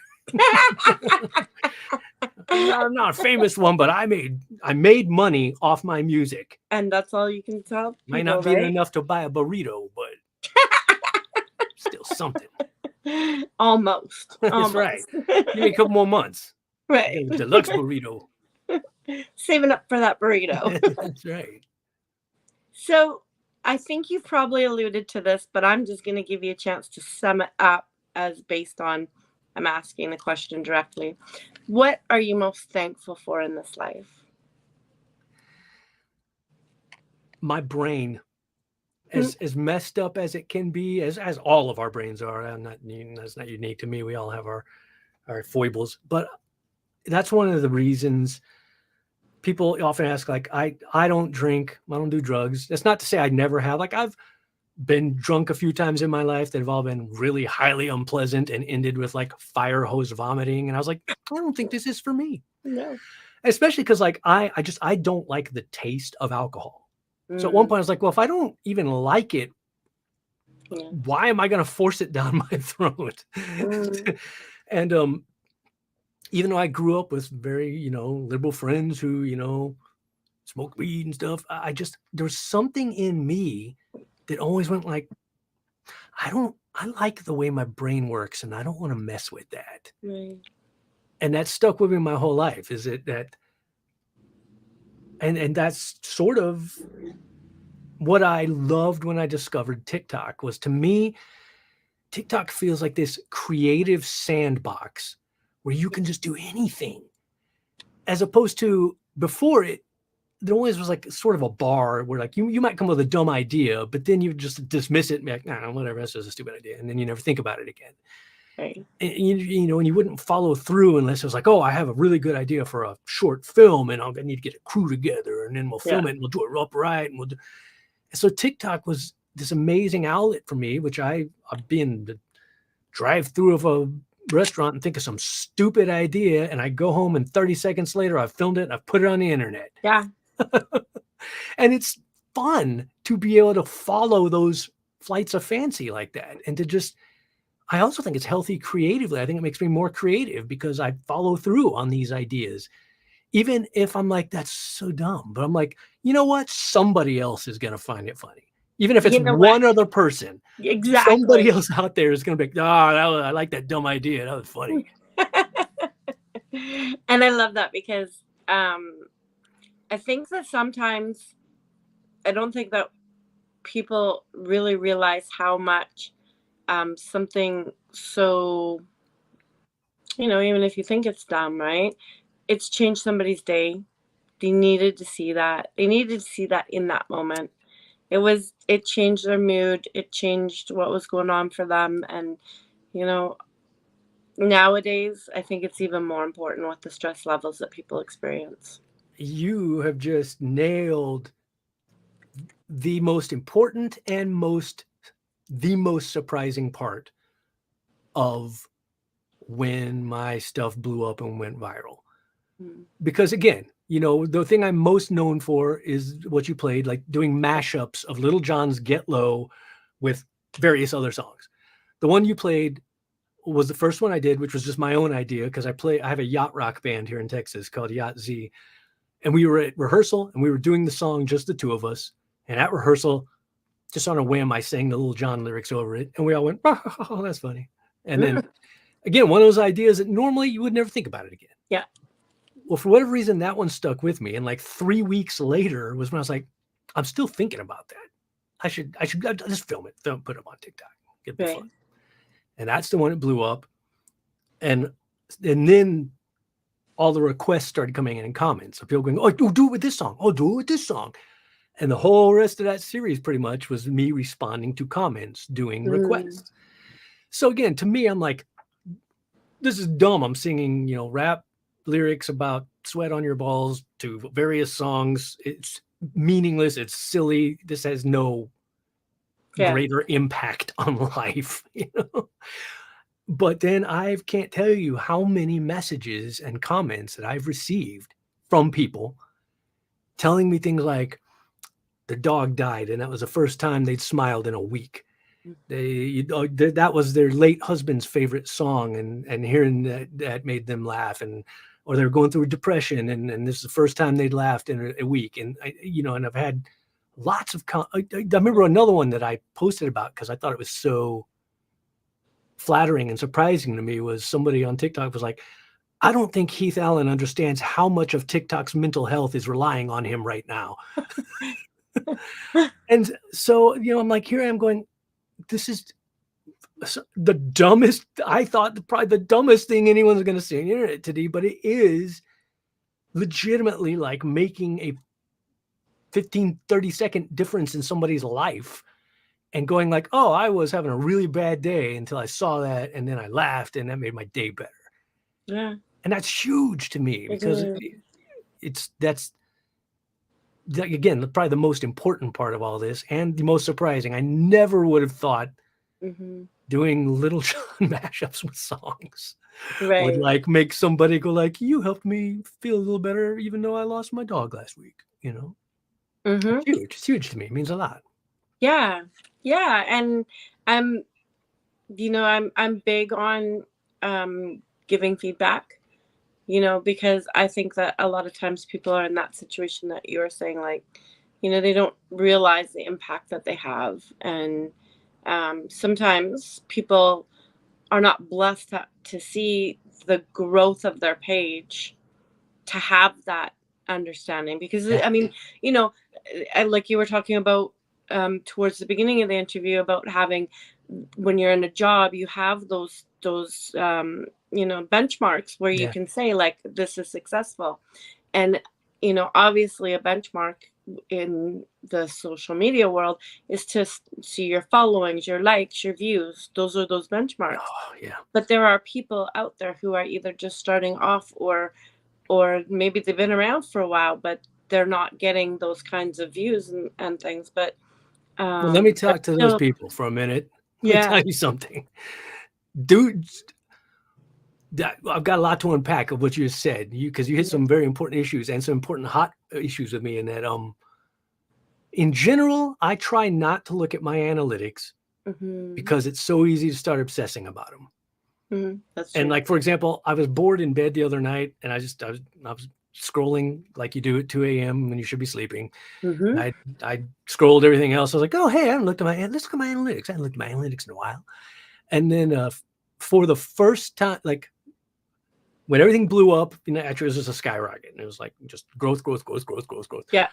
I'm not a famous one, but I made money off my music. And that's all you can tell people, might not be enough to buy a burrito, but still something. Almost. That's right. Give me a couple more months. Right. Deluxe burrito. Saving up for that burrito. That's right. So I think you've probably alluded to this, but I'm just going to give you a chance to sum it up as based on, I'm asking the question directly. What are you most thankful for in this life? My brain. As messed up as it can be, as all of our brains are. That's not unique to me. We all have our foibles. But that's one of the reasons people often ask, like, I don't drink, I don't do drugs. That's not to say I never have. Like, I've been drunk a few times in my life that have all been really highly unpleasant and ended with like fire hose vomiting. And I was like, I don't think this is for me. No. Especially because like I don't like the taste of alcohol. So at one point I was like, well, if I don't even like it, why am I going to force it down my throat? And even though I grew up with very, liberal friends who, smoke weed and stuff, there was something in me that always went like, I like the way my brain works and I don't want to mess with that. Right. And that stuck with me my whole life. Is it that, and that's sort of what I loved when I discovered TikTok. Was, to me, TikTok feels like this creative sandbox where you can just do anything, as opposed to before it, there always was like sort of a bar where like you might come up with a dumb idea, but then you just dismiss it and be like, nah, whatever, that's just a stupid idea. And then you never think about it again. Right. And you wouldn't follow through unless it was like, oh, I have a really good idea for a short film and I need to get a crew together and then we'll film it and we'll do it upright. And so TikTok was this amazing outlet for me, which I'd be in the drive-through of a restaurant and think of some stupid idea, and I go home and 30 seconds later I've filmed it and I've put it on the internet. Yeah. And it's fun to be able to follow those flights of fancy like that, and to just, I also think it's healthy creatively. I think it makes me more creative because I follow through on these ideas, even if I'm like, that's so dumb, but I'm like, you know what, somebody else is going to find it funny. Even if it's one other person, exactly, somebody else out there is going to be like, I like that dumb idea. That was funny. And I love that because I think that sometimes I don't think that people really realize how much something so, even if you think it's dumb, right? It's changed somebody's day. They needed to see that. They needed to see that in that moment. It changed their mood. It changed what was going on for them. And, nowadays, I think it's even more important with the stress levels that people experience. You have just nailed the most important and the most surprising part of when my stuff blew up and went viral. Because again, the thing I'm most known for is what you played, like doing mashups of Little John's Get Low with various other songs. The one you played was the first one I did, which was just my own idea, because I have a yacht rock band here in Texas called Yacht Z. And we were at rehearsal and we were doing the song, just the two of us. And at rehearsal, just on a whim, I sang the Little John lyrics over it. And we all went, oh, that's funny. And then again, one of those ideas that normally you would never think about it again. Yeah. Well, for whatever reason, that one stuck with me. And like 3 weeks later was when I was like, I'm still thinking about that. I should just film it, put it on TikTok. It'd be fun. And that's the one that blew up. And then all the requests started coming in comments. So people going, oh, do it with this song. Oh, do it with this song. And the whole rest of that series pretty much was me responding to comments, doing requests. So again, to me, I'm like, this is dumb. I'm singing, rap lyrics about sweat on your balls to various songs. It's meaningless. It's silly. This has no greater impact on life, But then I can't tell you how many messages and comments that I've received from people telling me things like their dog died and that was the first time they'd smiled in a week. That was their late husband's favorite song, and hearing that made them laugh, or they're going through depression and this is the first time they'd laughed in a week. And and I've had lots of I remember another one that I posted about because I thought it was so flattering and surprising to me, was somebody on TikTok was like, I don't think Heath Allen understands how much of TikTok's mental health is relying on him right now. And so, I'm like, here I am going, this is the dumbest, I thought probably the dumbest thing anyone's going to see on the internet today, but it is legitimately like making a 15-30 second difference in somebody's life, and going like, oh, I was having a really bad day until I saw that, and then I laughed and that made my day better. Yeah. And that's huge to me because that's again, probably the most important part of all this, and the most surprising. I never would have thought doing Little John mashups with songs would like make somebody go like, you helped me feel a little better even though I lost my dog last week. It's huge. It's huge to me. It means a lot. Yeah. And I'm big on giving feedback. because I think that a lot of times people are in that situation that you're saying, like, they don't realize the impact that they have. And sometimes people are not blessed to see the growth of their page, to have that understanding. Because, Yeah. I mean, like you were talking about towards the beginning of the interview, about having, when you're in a job, you have those benchmarks where you Yeah. can say, like, this is successful. And obviously a benchmark in the social media world is to see your followings, your likes, your views. Those are those benchmarks. Oh, yeah. But there are people out there who are either just starting off, or maybe they've been around for a while, but they're not getting those kinds of views and things. But Well, let me talk to those people for a minute. Let me tell you something. Dude, I've got a lot to unpack of what you just said, because you hit some very important issues and some important hot issues with me. In that, in general, I try not to look at my analytics because it's so easy to start obsessing about them. That's true. And, like, for example, I was bored in bed the other night, and I was scrolling like you do at 2 a.m. when you should be sleeping. I scrolled everything else. I was like, oh, hey, I haven't looked at let's look at my analytics. I haven't looked at my analytics in a while. And then for the first time, like, when everything blew up, actually, it was just a skyrocket. And it was like just growth. Yeah.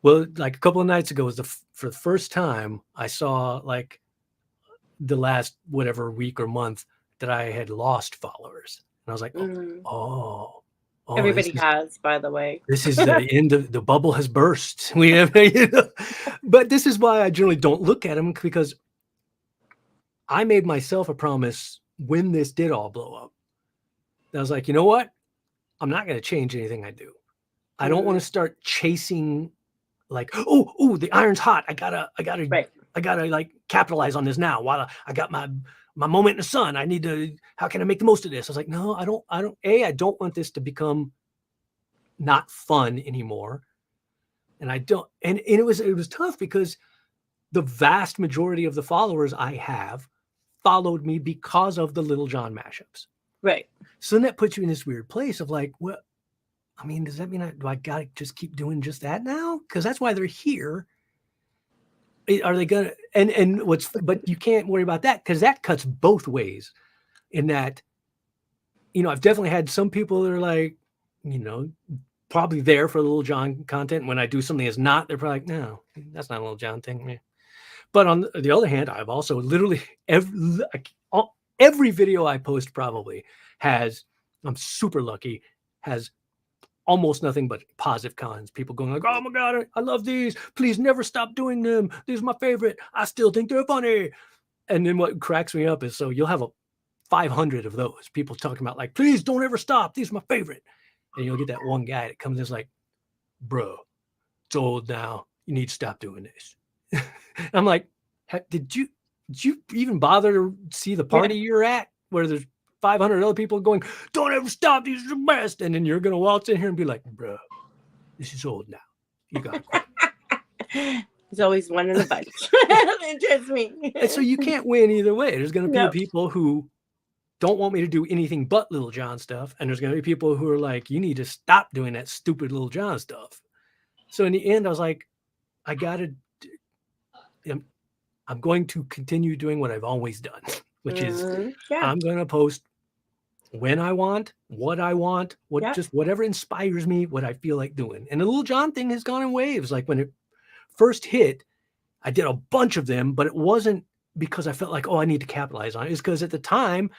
Well, like a couple of nights ago for the first time I saw, like, the last whatever week or month that I had lost followers. And I was like, oh, everybody has, by the way. This is the end of the bubble has burst. We have, but this is why I generally don't look at them, because I made myself a promise when this did all blow up. I was like, you know what? I'm not going to change anything I do. I don't want to start chasing, like, oh, the iron's hot. I gotta like capitalize on this now while I got my moment in the sun. I need to, how can I make the most of this? I was like, no, I don't want this to become not fun anymore. And I don't, and it was tough, because the vast majority of the followers I have followed me because of the Little John mashups. Right. So then that puts you in this weird place of like, well, I mean, does that mean do I got to just keep doing just that now? Because that's why they're here. Are they going to, but you can't worry about that, because that cuts both ways, in that, I've definitely had some people that are like, probably there for the Little John content. When I do something that's not, they're probably like, no, that's not a Little John thing. But on the other hand, I've also literally every video I post probably has, I'm super lucky, has almost nothing but positive comments. People going like, oh my God, I love these. Please never stop doing them. These are my favorite. I still think they're funny. And then what cracks me up is, so you'll have 500 of those people talking about, like, please don't ever stop. These are my favorite. And you'll get that one guy that comes in like, bro, it's old now. You need to stop doing this. I'm like, did you even bother to see the party you're at, where there's 500 other people going, don't ever stop, these are the best? And then you're going to waltz in here and be like, bro, this is old now. You got it. There's always one in a bunch. It's just me. And so you can't win either way. There's going to be people who don't want me to do anything but Little John stuff. And there's going to be people who are like, you need to stop doing that stupid Little John stuff. So in the end, I was like, I'm going to continue doing what I've always done, which is I'm going to post when I want, what I want, just whatever inspires me, what I feel like doing. And the Little John thing has gone in waves. Like, when it first hit, I did a bunch of them, but it wasn't because I felt like, oh, I need to capitalize on it. It's because at the time,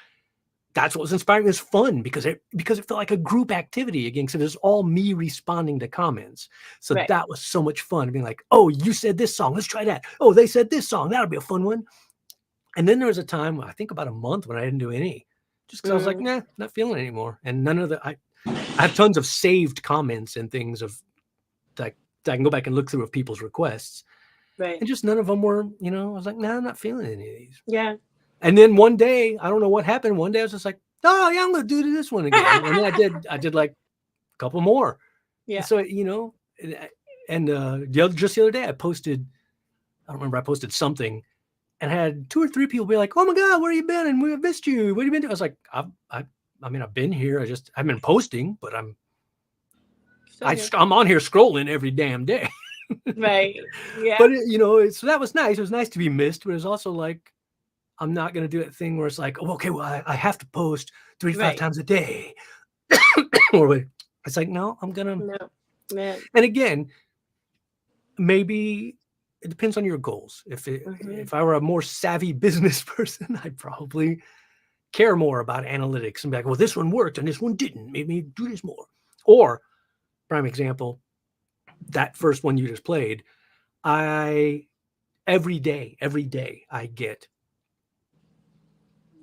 that's what was inspiring. It was fun because it felt like a group activity again, because it was all me responding to comments. So that was so much fun, being like, oh, you said this song, let's try that. Oh, they said this song, that'll be a fun one. And then there was a time, I think about a month, when I didn't do any, just because I was like, nah, not feeling it anymore. And none of I have tons of saved comments and things of like I can go back and look through of people's requests. Right. And just none of them were, I was like, nah, I'm not feeling any of these. Yeah. And then one day, I don't know what happened. One day I was just like, oh yeah, I'm going to do this one again. And then I did like a couple more. Yeah. And so, just the other day I posted, I don't remember, I posted something and had 2 or 3 people be like, oh my God, where you been? And we missed you. What have you been doing? I was like, I mean, I've been here. I've been posting, but I'm So on here scrolling every damn day. right. Yeah. But so that was nice. It was nice to be missed, but it was also like, I'm not going to do that thing where it's like, oh, okay, well, I have to post 3 to 5 times a day. Or it's like, no, I'm going to. No, man. And again, maybe it depends on your goals. If I were a more savvy business person, I'd probably care more about analytics and be like, well, this one worked and this one didn't. Maybe do this more. Or, prime example, that first one you just played, every day, I get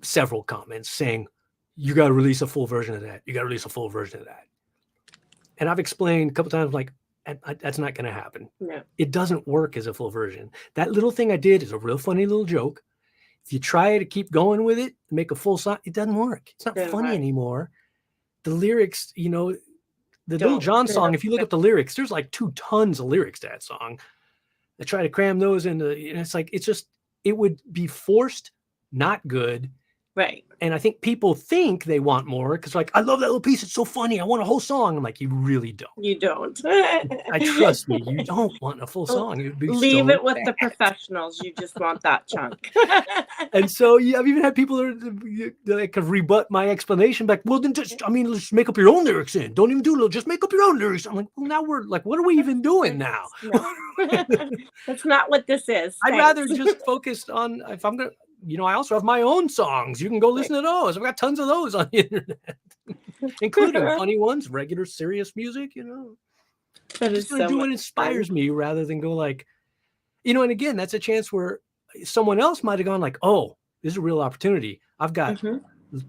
several comments saying, you got to release a full version of that. You got to release a full version of that. And I've explained a couple times, like, that's not going to happen. No. It doesn't work as a full version. That little thing I did is a real funny little joke. If you try to keep going with it, make a full song, it doesn't work. It's not funny anymore. The lyrics, the Little John song, if you look up the lyrics, there's like 2 tons of lyrics to that song. I try to cram those into, it's like, it would be forced, not good. Right. And I think people think they want more because, like, I love that little piece. It's so funny. I want a whole song. I'm like, you really don't. You don't. I trust me. You don't want a full song. It would be Leave so it with bad. the professionals. You just want that chunk. And so, I've even had people that could rebut my explanation. Like, well, then let's make up your own lyrics in. Don't even do it. Just make up your own lyrics. I'm like, well, now we're like, what are we even doing now? No. That's not what this is. I'd rather just focus on, if I'm going to, I also have my own songs. You can go listen to those. I've got tons of those on the internet, including funny ones, regular serious music, That is just do what inspires me rather than go like, and again, that's a chance where someone else might have gone like, oh, this is a real opportunity. I've got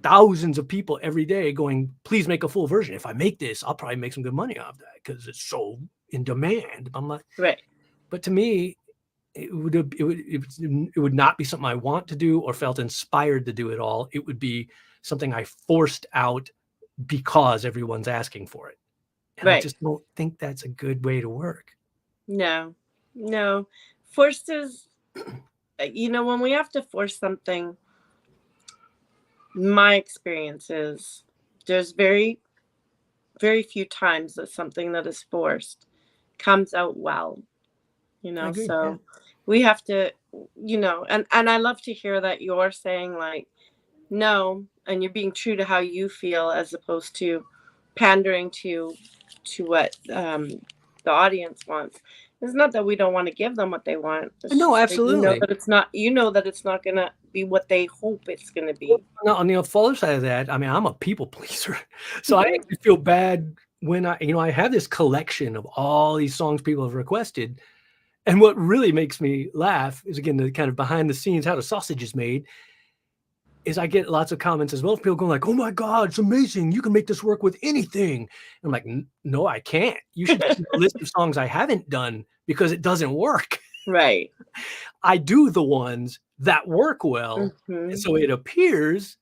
thousands of people every day going, please make a full version. If I make this, I'll probably make some good money off that because it's so in demand. I'm like, right. But to me, it would not be something I want to do or felt inspired to do at all. It would be something I forced out because everyone's asking for it. And I just don't think that's a good way to work. No. Forced is, when we have to force something, my experience is there's very, very few times that something that is forced comes out well. So we have to, and I love to hear that you're saying like, no, and you're being true to how you feel as opposed to pandering to what the audience wants. It's not that we don't want to give them what they want. No, absolutely. That it's not, that it's not going to be what they hope it's going to be. No, on the other side of that, I mean, I'm a people pleaser. So I actually feel bad when I have this collection of all these songs people have requested. And what really makes me laugh is, again, the kind of behind the scenes, how the sausage is made, is I get lots of comments as well. People going like, oh my God, it's amazing. You can make this work with anything. And I'm like, no, I can't. You should see the list of songs I haven't done because it doesn't work. Right. I do the ones that work well. And so it appears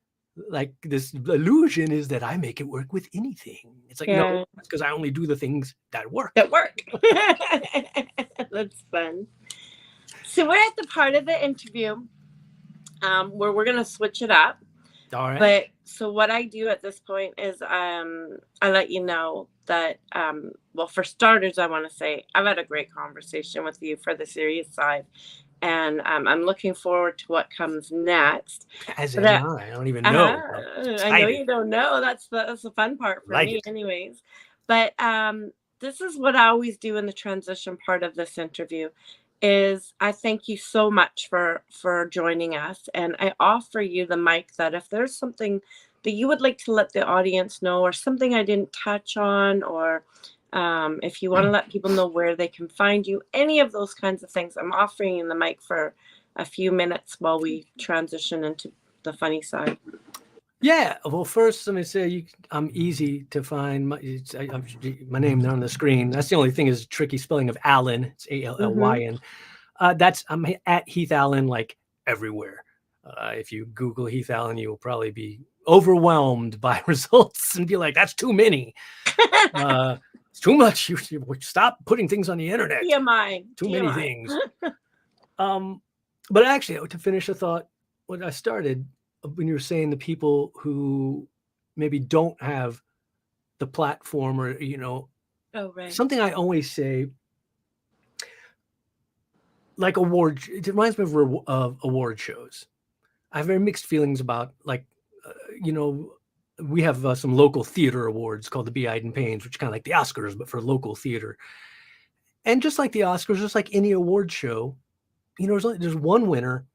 like this illusion is that I make it work with anything. It's like, no, it's because I only do the things that work. That's fun. So we're at the part of the interview where we're going to switch it up. All right. But so what I do at this point is I let you know that, well, for starters, I want to say I've had a great conversation with you for the serious side. And I'm looking forward to what comes next. As am I don't even know. I know you don't know. That's the fun part for me anyways. But this is what I always do in the transition part of this interview is I thank you so much for joining us. And I offer you the mic that if there's something that you would like to let the audience know or something I didn't touch on or if you want to let people know where they can find you, any of those kinds of things, I'm offering you the mic for a few minutes while we transition into the funny side. Yeah. Well, first, let me say I'm easy to find. My name on the screen. That's the only thing is tricky spelling of Allen. It's Allyn. I'm at Heath Allen like everywhere. If you Google Heath Allen, you will probably be overwhelmed by results and be like, that's too many. It's too much. You stop putting things on the internet. Too many things. But actually, to finish the thought, when I started, when you were saying the people who maybe don't have the platform or, Oh, right. something I always say, like it reminds me of award shows. I have very mixed feelings about, like, we have some local theater awards called the B.19, which is kind of like the Oscars, but for local theater. And just like the Oscars, just like any award show, there's one winner.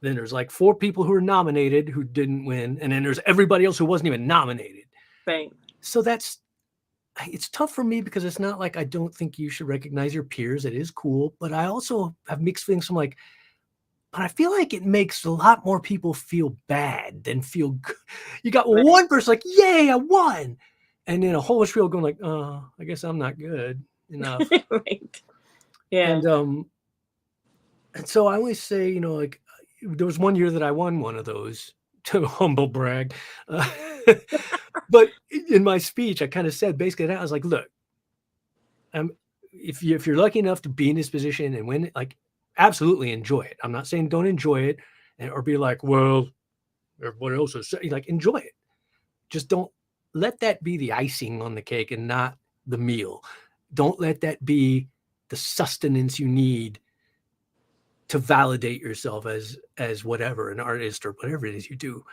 Then there's like 4 people who are nominated who didn't win. And then there's everybody else who wasn't even nominated. Right. So it's tough for me because it's not like I don't think you should recognize your peers. It is cool. But I also have mixed feelings. I'm like, but I feel like it makes a lot more people feel bad than feel good. You got one person like, yay, I won. And then a whole bunch of people going like, oh, I guess I'm not good enough. Right. Yeah. And so I always say, like, there was one year that I won one of those, to humble brag. But in my speech, I kind of said basically that I was like, look, if you're lucky enough to be in this position and win, like, absolutely enjoy it. I'm not saying don't enjoy it or be like, well, everybody else is saying, like, enjoy it. Just don't let that be the icing on the cake and not the meal. Don't let that be the sustenance you need to validate yourself as whatever, an artist or whatever it is you do.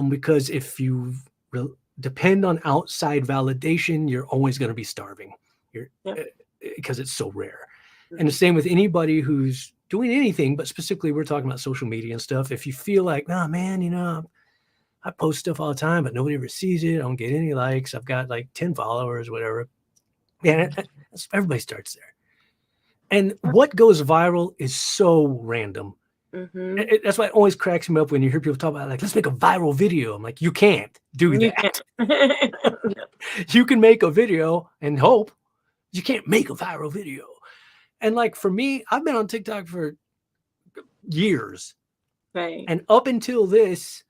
Because if you depend on outside validation, you're always going to be starving. Because it's so rare. Mm-hmm. And the same with anybody who's doing anything, but specifically we're talking about social media and stuff. If you feel like, oh man, I post stuff all the time, but nobody ever sees it. I don't get any likes. I've got like 10 followers, whatever. Yeah, everybody starts there. And what goes viral is so random. Mm-hmm. That's why it always cracks me up when you hear people talk about, like, let's make a viral video. I'm like, you can't do that. You can make a video and hope. You can't make a viral video. And like for me, I've been on TikTok for years. Right. And up until this,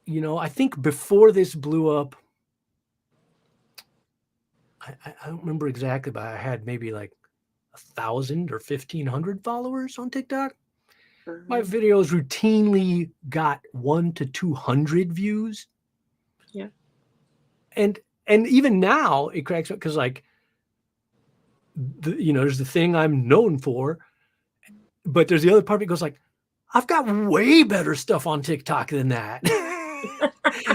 I think before this blew up, I don't remember exactly, but I had maybe like 1,000 or 1,500 followers on TikTok. Mm-hmm. My videos routinely got 100 to 200 views. Yeah. And even now it cracks up because, like, there's the thing I'm known for, but there's the other part that goes like, I've got way better stuff on TikTok than that.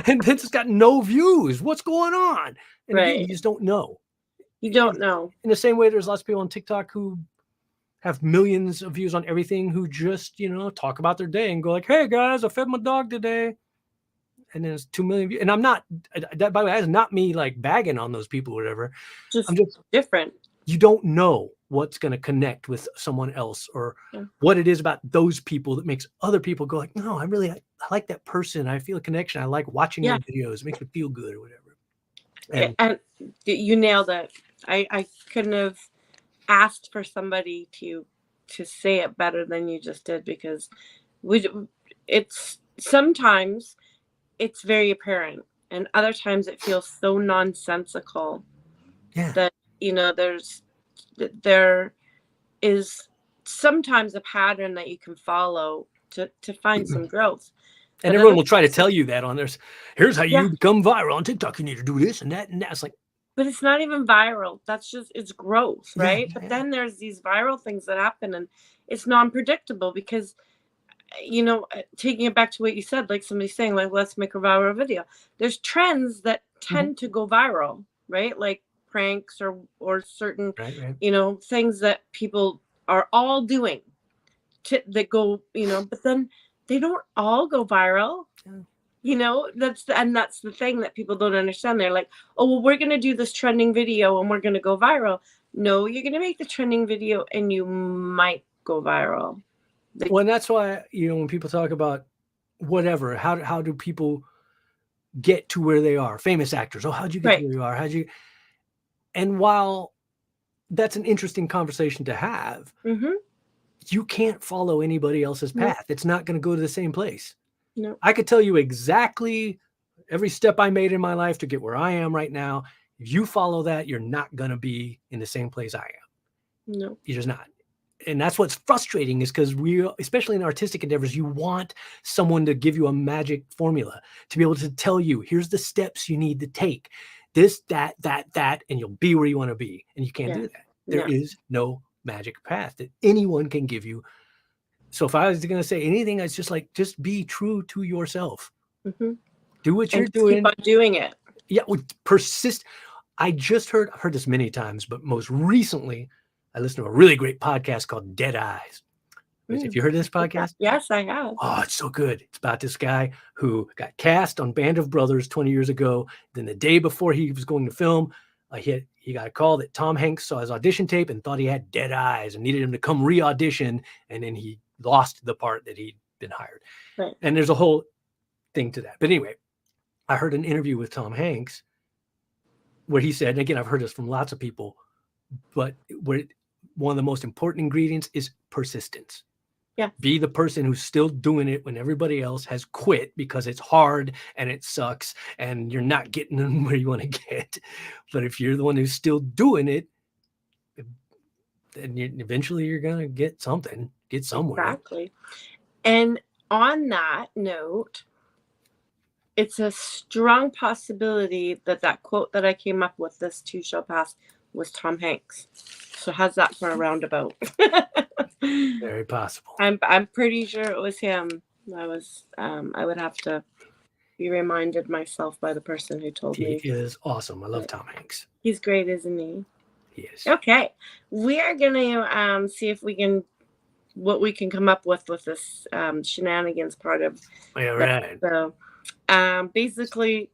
And then it's got no views. What's going on? And again, you just don't know. You don't know. In the same way, there's lots of people on TikTok who have millions of views on everything who just, talk about their day and go like, hey guys, I fed my dog today. And then it's 2 million views. And I'm not, that, by the way, that's not me like bagging on those people or whatever. I'm just different. You don't know what's going to connect with someone else or what it is about those people that makes other people go like, no, I like that person. I feel a connection. I like watching their videos. It makes me feel good or whatever. And you nailed it. I couldn't have asked for somebody to say it better than you just did, because sometimes it's very apparent and other times it feels so nonsensical that there is sometimes a pattern that you can follow to find some growth. And but everyone will try to tell you that on there's, here's how you become viral on TikTok. You need to do this and that. And that's like, but it's not even viral. That's just, it's growth, right? But then there's these viral things that happen and it's non-predictable because, taking it back to what you said, like somebody saying like, let's make a viral video. There's trends that tend to go viral, right? Like pranks or certain, things that people are all doing that go, but then they don't all go viral. That's the thing that people don't understand. They're like, oh, well, we're going to do this trending video and we're going to go viral. No, you're going to make the trending video and you might go viral. Well, and that's why, when people talk about whatever, how do people get to where they are? Famous actors. Oh, how'd you get to where you are? And while that's an interesting conversation to have, you can't follow anybody else's path. It's not going to go to the same place. No. I could tell you exactly every step I made in my life to get where I am right now. If you follow that, you're not going to be in the same place I am. No. You're just not. and that's what's frustrating, is because we, especially in artistic endeavors, you want someone to give you a magic formula, to be able to tell you, here's the steps you need to take, this, that, and you'll be where you want to be. And you can't do that. There is no magic path that anyone can give you. So if I was going to say anything, it's just like, just be true to yourself. Mm-hmm. Do what you're doing. Keep on doing it. Yeah, persist. I've heard this many times, but most recently, I listened to a really great podcast called Dead Eyes. Have you heard of this podcast? Yes, I have. Oh, it's so good. It's about this guy who got cast on Band of Brothers 20 years ago. Then the day before he was going to film, he got a call that Tom Hanks saw his audition tape and thought he had dead eyes and needed him to come re-audition. And then he lost the part that he'd been hired. Right. And there's a whole thing to that. But anyway, I heard an interview with Tom Hanks where he said, and again, I've heard this from lots of people, but one of the most important ingredients is persistence. Yeah. Be the person who's still doing it when everybody else has quit because it's hard and it sucks and you're not getting where you want to get. But if you're the one who's still doing it, then eventually you're going to get something, get somewhere. Exactly. And on that note, it's a strong possibility that quote that I came up with, "This too shall pass," was Tom Hanks. So how's that for a roundabout? Very possible. I'm pretty sure it was him. I would have to be reminded myself by the person who told me. He is awesome. I love Tom Hanks. He's great, isn't he? He is. Okay. We are gonna see if we can what we can come up with this shenanigans part of. Yeah, right. So basically,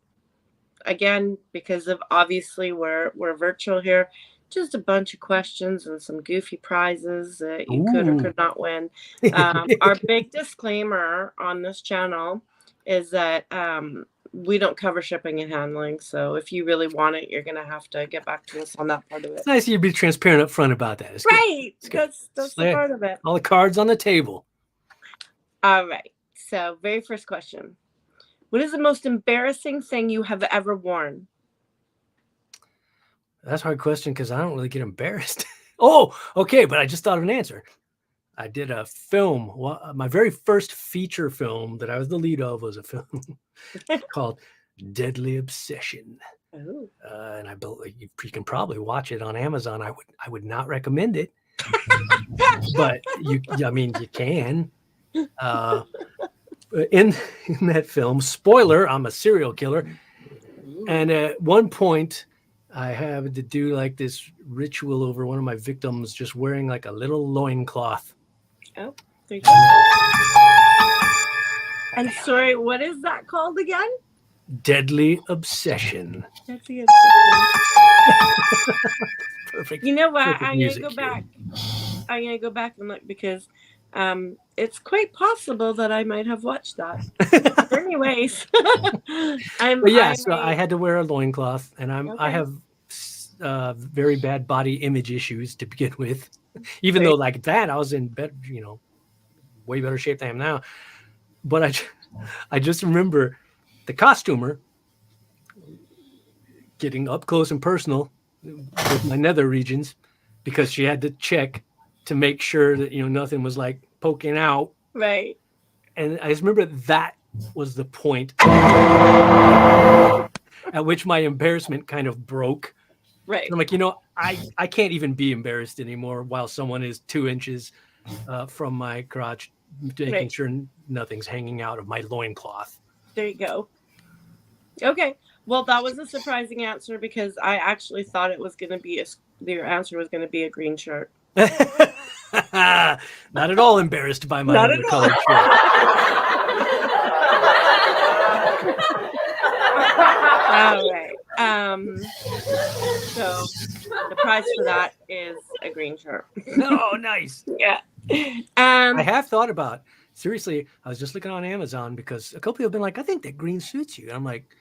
again, because of obviously we're virtual here, just a bunch of questions and some goofy prizes that you could or could not win. Our big disclaimer on this channel is that we don't cover shipping and handling. So if you really want it, you're gonna have to get back to us on that part of it. It's nice you be transparent up front about that. It's right. Good. That's the part of it. All the cards on the table. All right. So very first question. What is the most embarrassing thing you have ever worn? That's a hard question because I don't really get embarrassed. Oh, okay. But I just thought of an answer. I did a film. Well, my very first feature film that I was the lead of was a film called Deadly Obsession. Oh. And I believe you can probably watch it on Amazon. I would not recommend it, but you can. In that film, spoiler, I'm a serial killer. And at one point, I had to do like this ritual over one of my victims, just wearing like a little loincloth. Oh, there you go. And sorry, what is that called again? Deadly Obsession. Deadly Obsession. Perfect. You know what? I'm gonna go back. I'm gonna go back and look because it's quite possible that I might have watched that. Anyways, so I had to wear a loincloth, and I have very bad body image issues to begin with. Even though like that, I was in better, way better shape than I am now. But I just remember the costumer getting up close and personal with my nether regions because she had to check to make sure that nothing was like poking out. Right. And I just remember that was the point at which my embarrassment kind of broke. Right. And I'm like, I can't even be embarrassed anymore while someone is 2 inches from my crotch, making sure nothing's hanging out of my loincloth. There you go. Okay. Well, that was a surprising answer because I actually thought it was going to be your answer was going to be a green shirt. Not at all embarrassed by my undercolored shirt. All right. So the prize for that is a green shirt. Oh, nice. Yeah. I have thought about, seriously, I was just looking on Amazon because a couple people have been like, I think that green suits you. And I'm like,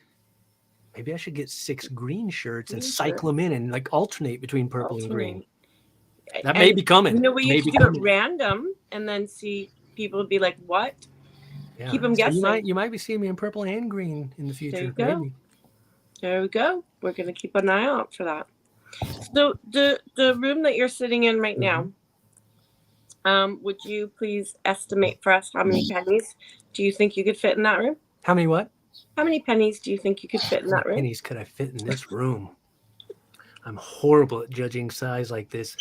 maybe I should get 6 green shirts and cycle them in and like alternate between purple and green. That may be coming. We used to do it random and then see people be like, what? Yeah. Keep them guessing. You might be seeing me in purple and green in the future. There you go. There we go. We're going to keep an eye out for that. So the room that you're sitting in right now, Would you please estimate for us how many pennies do you think you could fit in that room? How many what? How many pennies do you think you could fit in How many that room? pennies could I fit in this room? I'm horrible at judging size like this.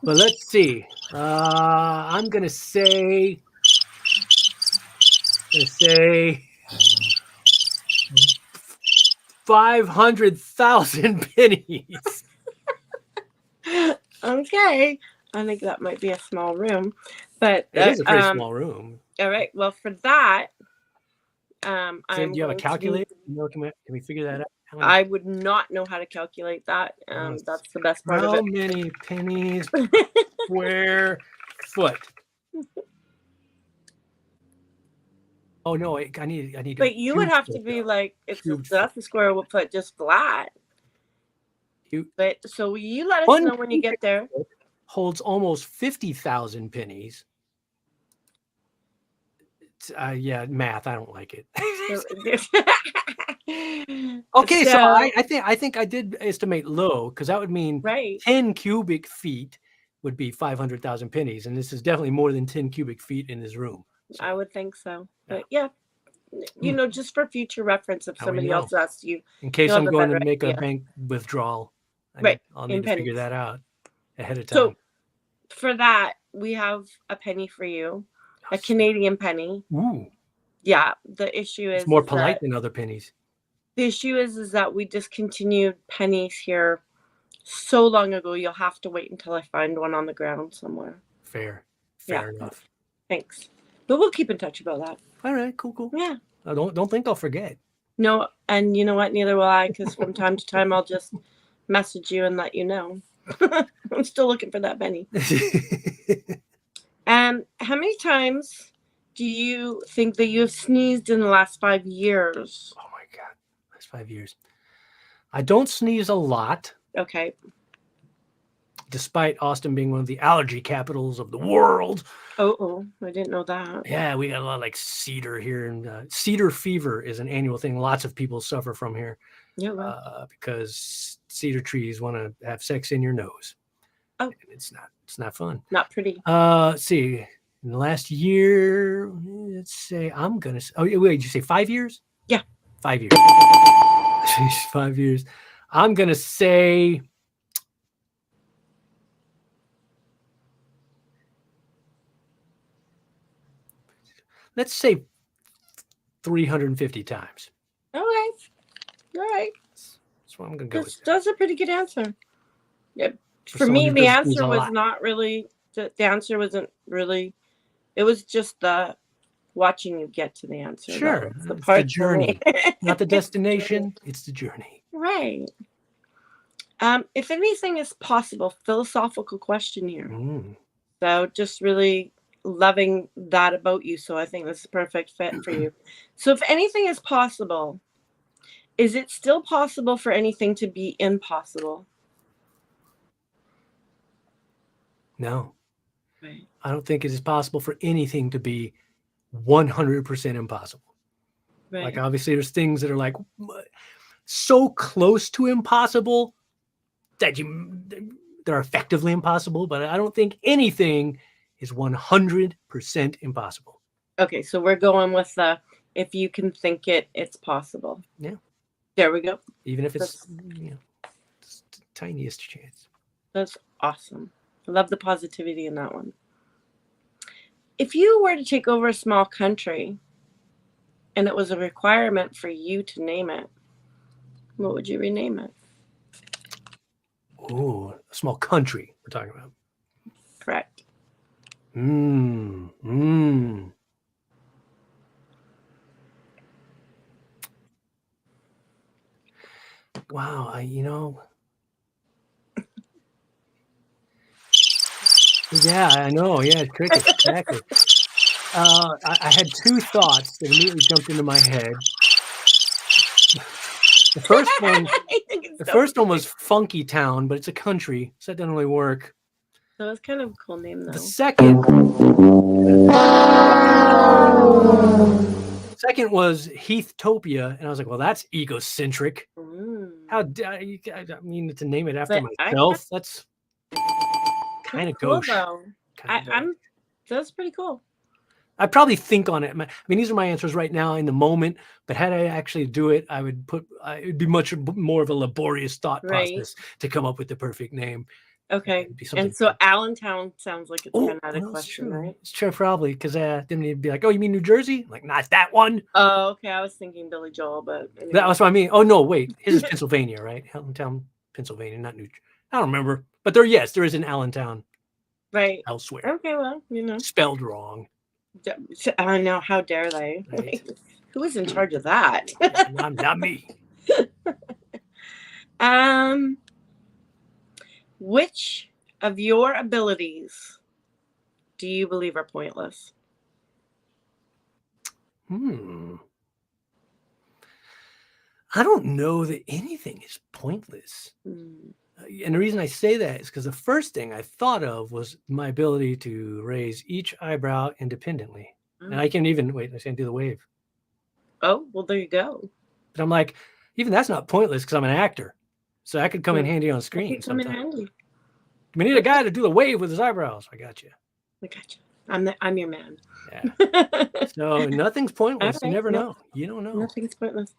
But let's see. I'm gonna say 500,000 pennies. Okay. I think that might be a small room, but It is a pretty small room. All right. Well, for that, Do you have a calculator? Can we figure that out? I would not know how to calculate that. That's the best part of it. How many pennies square foot? Oh no, I need. But you would have to be like, that's a square foot just flat. But so you let us know when you get there. Holds almost 50,000 pennies. Yeah, math. I don't like it. Okay, so I think I did estimate low, because that would mean 10 cubic feet would be 500,000 pennies, and this is definitely more than 10 cubic feet in this room. So, I would think so, but yeah, just for future reference, if somebody else asks you, in case I'm going to make a bank withdrawal, I'll need to figure that out ahead of time. So for that, we have a penny for you, a Canadian penny. Ooh. Yeah, the issue is it's more polite than other pennies. The issue is that we discontinued pennies here so long ago. You'll have to wait until I find one on the ground somewhere. Fair enough. Thanks, but we'll keep in touch about that. All right, cool. Yeah. I don't think I'll forget. No, and you know what? Neither will I, because from time to time I'll just message you and let you know. I'm still looking for that penny. And how many times do you think that you have sneezed in the last 5 years? Oh my God, last 5 years. I don't sneeze a lot. Okay. Despite Austin being one of the allergy capitals of the world. Oh, I didn't know that. Yeah, we got a lot of like cedar here, and cedar fever is an annual thing. Lots of people suffer from here. Yeah, because cedar trees want to have sex in your nose. Oh, and it's not fun. Not pretty. Let's see. In the last year, let's say I'm gonna. Oh wait, did you say 5 years? Yeah, 5 years. 5 years. I'm gonna say. Let's say 350 times. All right. That's what I'm gonna go with. That's a pretty good answer. Yeah. For me, the answer was not really. The answer wasn't really. It was just the watching you get to the answer. Sure, the part, the journey, not the destination. It's the journey. Right. If anything is possible, philosophical question here. So just really loving that about you. So I think this is a perfect fit for you. So if anything is possible, is it still possible for anything to be impossible? No. Right. I don't think it is possible for anything to be 100% impossible. Right. Like obviously there's things that are like so close to impossible that they're effectively impossible, but I don't think anything is 100% impossible. Okay, so we're going with the if you can think it, it's possible. Yeah. There we go. Even if it's it's the tiniest chance. That's awesome. I love the positivity in that one. If you were to take over a small country and it was a requirement for you to name it, what would you rename it? Oh, a small country we're talking about. Correct. Wow, yeah, I know. Yeah, cricket. Exactly. I had two thoughts that immediately jumped into my head. The first one was Funky Town, but it's a country, so that doesn't really work. So it's kind of a cool name, though. The second was Heathtopia, and I was like, well, that's egocentric. How I mean, to name it after myself, that's kind of gauche. Cool, though. So that's pretty cool. I probably think on it. I mean, these are my answers right now in the moment. But had I actually do it, it'd be much more of a laborious thought process to come up with the perfect name. Okay. And so Allentown sounds like it's kind of out of question, right? It's true, probably, because then you'd be like, oh, you mean New Jersey? Like, not that one. Oh, okay. I was thinking Billy Joel, but anyway. That was what I mean. Oh no, wait, his is Pennsylvania, right? Allentown, Pennsylvania, not New. I don't remember, but there is an Allentown, right, elsewhere. Okay, well, spelled wrong. I know. How dare they? Right. Who is in charge of that? Not me. Which of your abilities do you believe are pointless? I don't know that anything is pointless. And the reason I say that is because the first thing I thought of was my ability to raise each eyebrow independently. And I can't even, I can't do the wave. Oh, well, there you go. But I'm like, even that's not pointless because I'm an actor. So that could come in handy on screen sometimes. We need a guy to do the wave with his eyebrows. I got you. I'm your man. Yeah. So nothing's pointless. You never know. You don't know. Nothing's pointless.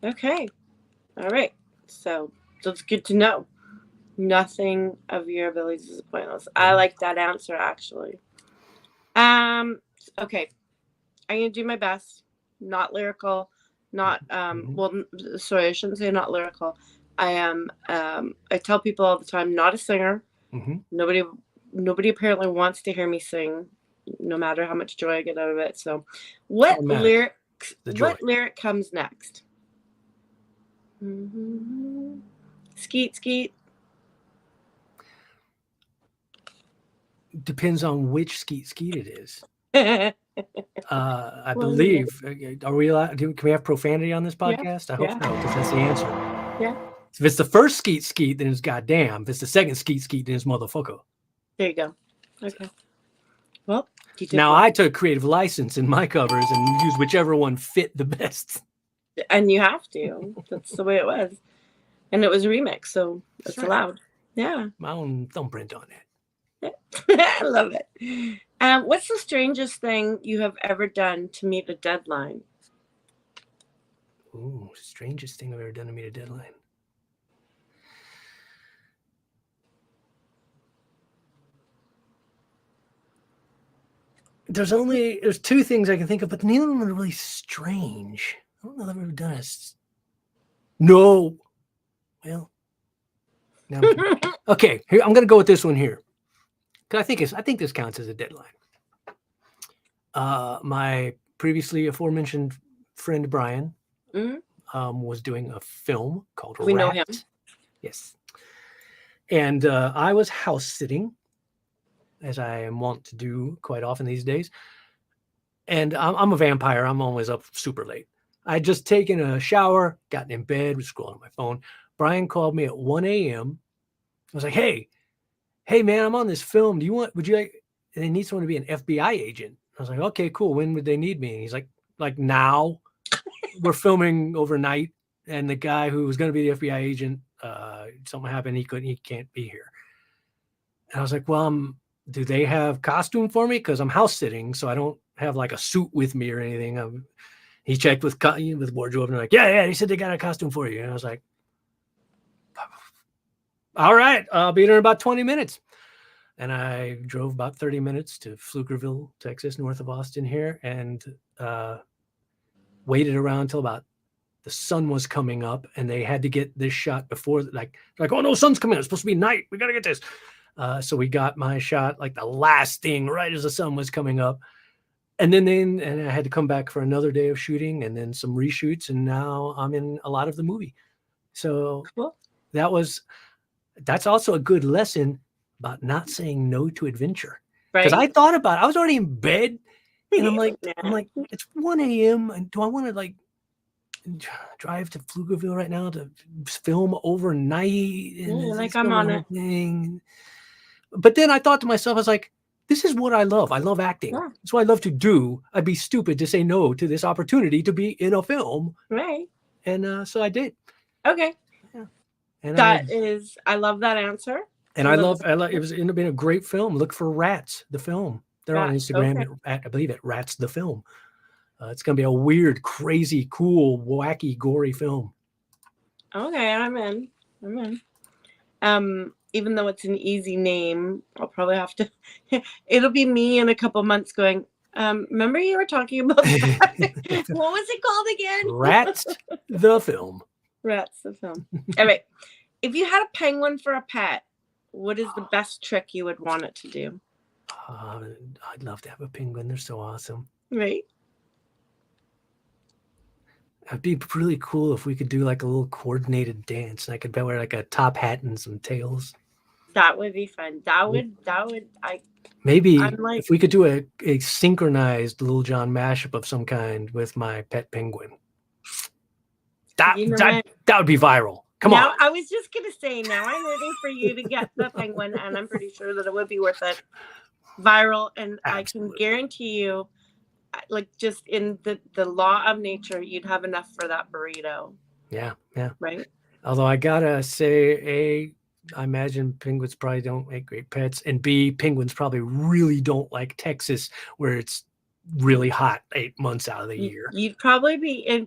Okay. All right. So it's good to know. Nothing of your abilities is pointless. I like that answer, actually. Okay. I'm going to do my best. Not lyrical. Not, well, sorry, I shouldn't say not lyrical. I am, I tell people all the time, not a singer. Nobody apparently wants to hear me sing, no matter how much joy I get out of it. So what lyric comes next? Skeet, skeet. Depends on which skeet skeet it is. I believe. Are we allowed? Can we have profanity on this podcast? I hope so, because that's the answer. Yeah. If it's the first skeet skeet, then it's goddamn. If it's the second skeet skeet, then it's motherfucker. There you go. Okay. Well, now I took creative license in my covers and used whichever one fit the best. And you have to. That's the way it was. And it was a remix, so it's allowed. Yeah. My own thumbprint on it. I love it. What's the strangest thing you have ever done to meet a deadline? Ooh, strangest thing I've ever done to meet a deadline. There's two things I can think of, but neither of them are really strange. I don't know that I've ever done it. No. Well, no. Okay, here, I'm going to go with this one here. Because I think this counts as a deadline. My previously aforementioned friend Brian was doing a film called We know him. Yes. And I was house sitting, as I am wont to do quite often these days. And I'm a vampire. I'm always up super late. I'd just taken a shower, gotten in bed, was scrolling on my phone. Brian called me at 1 a.m. I was like, hey, man, I'm on this film. Would you like, they need someone to be an FBI agent. I was like, okay, cool. When would they need me? And he's like now. We're filming overnight. And the guy who was going to be the FBI agent, something happened. He can't be here. And I was like, well, do they have costume for me? Because I'm house sitting, so I don't have like a suit with me or anything. He checked with wardrobe and they're like, yeah, he said they got a costume for you. And I was like, all right, I'll be there in about 20 minutes. And I drove about 30 minutes to Pflugerville, Texas, north of Austin here, and waited around until about the sun was coming up, and they had to get this shot before, like, oh no, sun's coming out. It's supposed to be night. We got to get this. So we got my shot like the last thing right as the sun was coming up. And then I had to come back for another day of shooting and then some reshoots. And now I'm in a lot of the movie. So that's also a good lesson about not saying no to adventure. Because I thought about it. I was already in bed and I'm like, it's 1 a.m. and do I want to like drive to Pflugerville right now to film overnight? And like I'm on it. Thing. But then I thought to myself, I was like, this is what I love. I love acting. Yeah. That's what I love to do. I'd be stupid to say no to this opportunity to be in a film. Right. And so I did. Okay. Yeah. And I love that answer. And I love it was ended up being a great film. Look for Rats, the film. They're on Instagram at I believe, at Rats the Film. It's going to be a weird, crazy, cool, wacky, gory film. Okay, I'm in. Even though it's an easy name, I'll probably have to. It'll be me in a couple months going. Remember you were talking about that? What was it called again? Rats the Film. Rats the Film. All right. If you had a penguin for a pet, what is the best trick you would want it to do? I'd love to have a penguin. They're so awesome. Right. It'd be really cool if we could do like a little coordinated dance, and I could wear like a top hat and some tails. That would be fun. Maybe if we could do a synchronized Little John mashup of some kind with my pet penguin. That would be viral. Come on. I was just gonna say, now I'm rooting for you to get the penguin, and I'm pretty sure that it would be worth it. Viral, and absolutely. I can guarantee you, like, just in the law of nature, you'd have enough for that burrito. Yeah. Right. Although I gotta say, I imagine penguins probably don't make great pets, and B, penguins probably really don't like Texas, where it's really hot 8 months out of the year. You'd probably be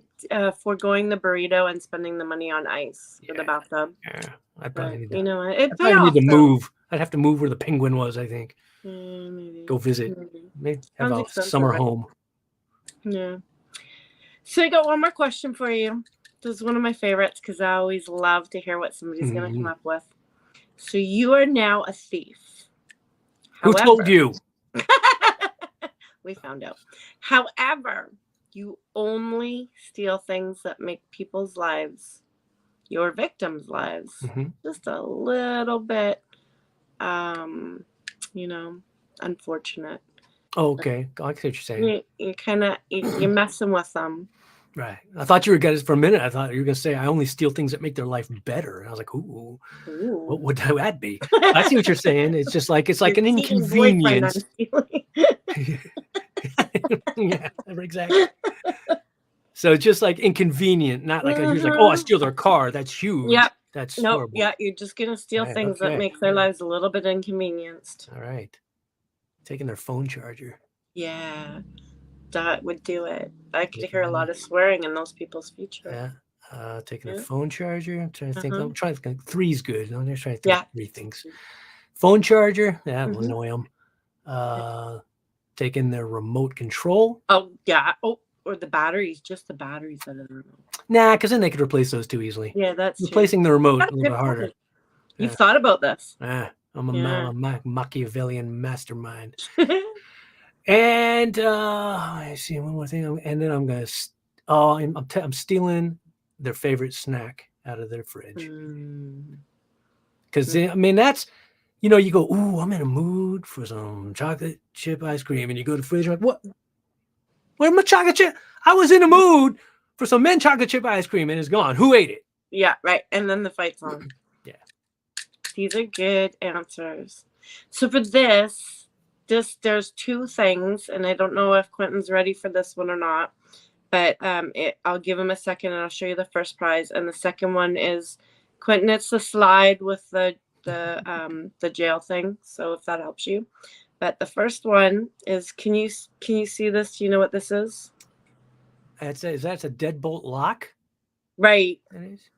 foregoing the burrito and spending the money on ice for the bathtub. Yeah, I probably need to. You know, I probably need to move. I'd have to move where the penguin was, I think. Maybe. Go visit. Maybe have a summer home. Yeah. So I got one more question for you. This is one of my favorites because I always love to hear what somebody's going to come up with. So you are now a thief. Who told you? We found out. However, you only steal things that make people's lives, your victims' lives, just a little bit, unfortunate. Oh, okay. I see what you're saying. You're messing with them. Right. I thought you were going to, for a minute, I thought you were going to say, I only steal things that make their life better. And I was like, ooh. What would that be? I see what you're saying. It's just like, it's like an inconvenience. Yeah, exactly. So it's just like inconvenient, not like you're like, I steal their car. That's huge. Yeah. That's horrible. Yeah, you're just going to steal things that make their lives a little bit inconvenienced. All right. Taking their phone charger. Yeah. That would do it. I could hear a lot of swearing in those people's future. Yeah. Taking a phone charger. I'm trying to think. I'm trying to think. Three's good. I'm just trying to think of 3 things. Phone charger. That will annoy them. Taking their remote control. Oh, yeah. Oh, or the batteries. Just the batteries out of the remote. Nah, because then they could replace those too easily. Yeah, that's replacing the remote a little bit harder. You've thought about this. I'm a Machiavellian mastermind. And I see one more thing, and then I'm gonna. I'm stealing their favorite snack out of their fridge. Because I mean that's, you go, ooh, I'm in a mood for some chocolate chip ice cream, and you go to the fridge, like, what? Where's my chocolate chip? I was in a mood for some mint chocolate chip ice cream, and it's gone. Who ate it? Yeah, right. And then the fight's on. Yeah, these are good answers. So for this. There's 2 things, and I don't know if Quentin's ready for this one or not, but I'll give him a second and I'll show you the first prize. And the second one is, Quentin, it's the slide with the jail thing, so if that helps you. But the first one is, can you see this? Do you know what this is? That's a deadbolt lock? Right. It is.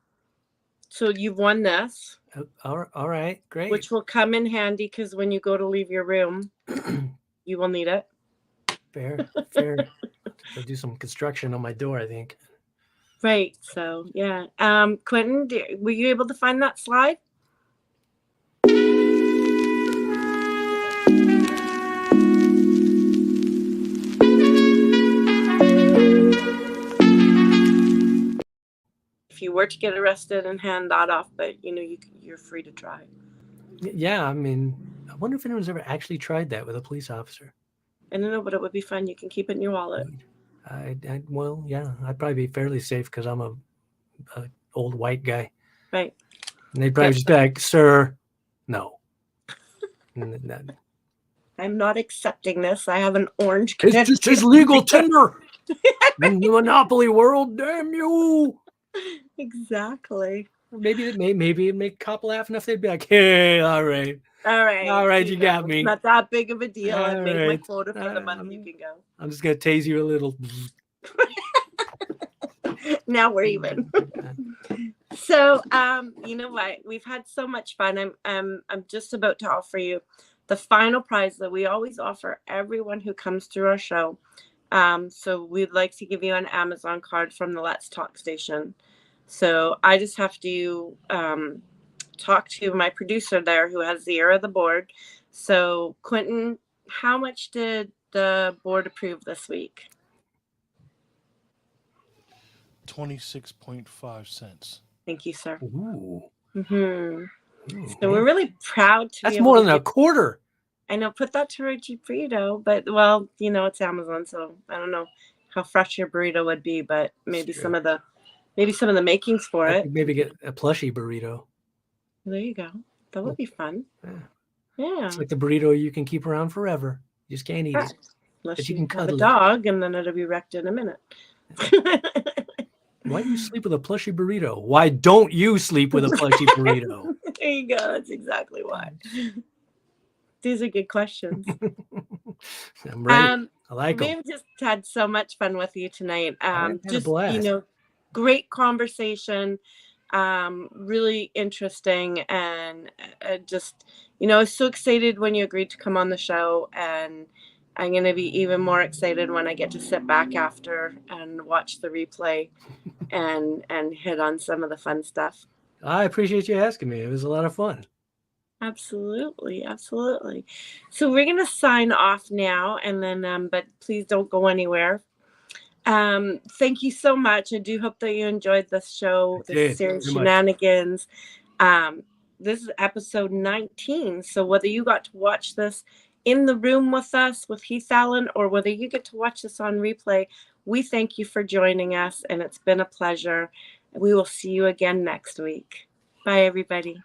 So you've won this. All right, great. Which will come in handy because when you go to leave your room, you will need it. Fair. I'll do some construction on my door, I think. Right. So yeah. Quentin, were you able to find that slide? If you were to get arrested and hand that off, but you're free to try. Yeah, I mean, I wonder if anyone's ever actually tried that with a police officer. I don't know, but it would be fun. You can keep it in your wallet. Well, yeah, I'd probably be fairly safe because I'm a old white guy. Right. And they'd probably just be like, sir, no. I'm not accepting this. I have an orange. It's just his legal tender. In the Monopoly world, damn you. Exactly. Maybe it'd make a cop laugh enough. They'd be like, "Hey, all right, you got me. Not that big of a deal. All I've made my right. quota for the month. You can go. I'm just gonna tase you a little." Now we're even. So, you know what? We've had so much fun. I'm just about to offer you the final prize that we always offer everyone who comes through our show. So we'd like to give you an Amazon card from the Let's Talk station. So I just have to talk to my producer there who has the ear of the board. So Quentin, how much did the board approve this week? 26.5 cents. Thank you, sir. Ooh. So we're really proud to That's be able more to than a quarter. I know, put that to a cheap burrito, but well, you know, it's Amazon, so I don't know how fresh your burrito would be, but maybe some of the makings for I it. think maybe get a plushie burrito. There you go. That would be fun. Yeah. It's like the burrito you can keep around forever. You just can't eat it. Unless you you can have a cuddle it. dog, and then it'll be wrecked in a minute. Why do you sleep with a plushie burrito? Why don't you sleep with a plushie burrito? There you go. That's exactly why. These are good questions. I'm ready. I like them. We've just had so much fun with you tonight. Just, blast. you know, great conversation, really interesting, and just, you know, I was so excited when you agreed to come on the show, and I'm going to be even more excited when I get to sit back after and watch the replay and hit on some of the fun stuff. I appreciate you asking me. It was a lot of fun. Absolutely. Absolutely. So we're going to sign off now, and then, but please don't go anywhere. Thank you so much. I do hope that you enjoyed this show, this series, Shenanigans. This is episode 19. So whether you got to watch this in the room with us with Heath Allen, or whether you get to watch this on replay, we thank you for joining us, and it's been a pleasure. We will see you again next week. Bye, everybody.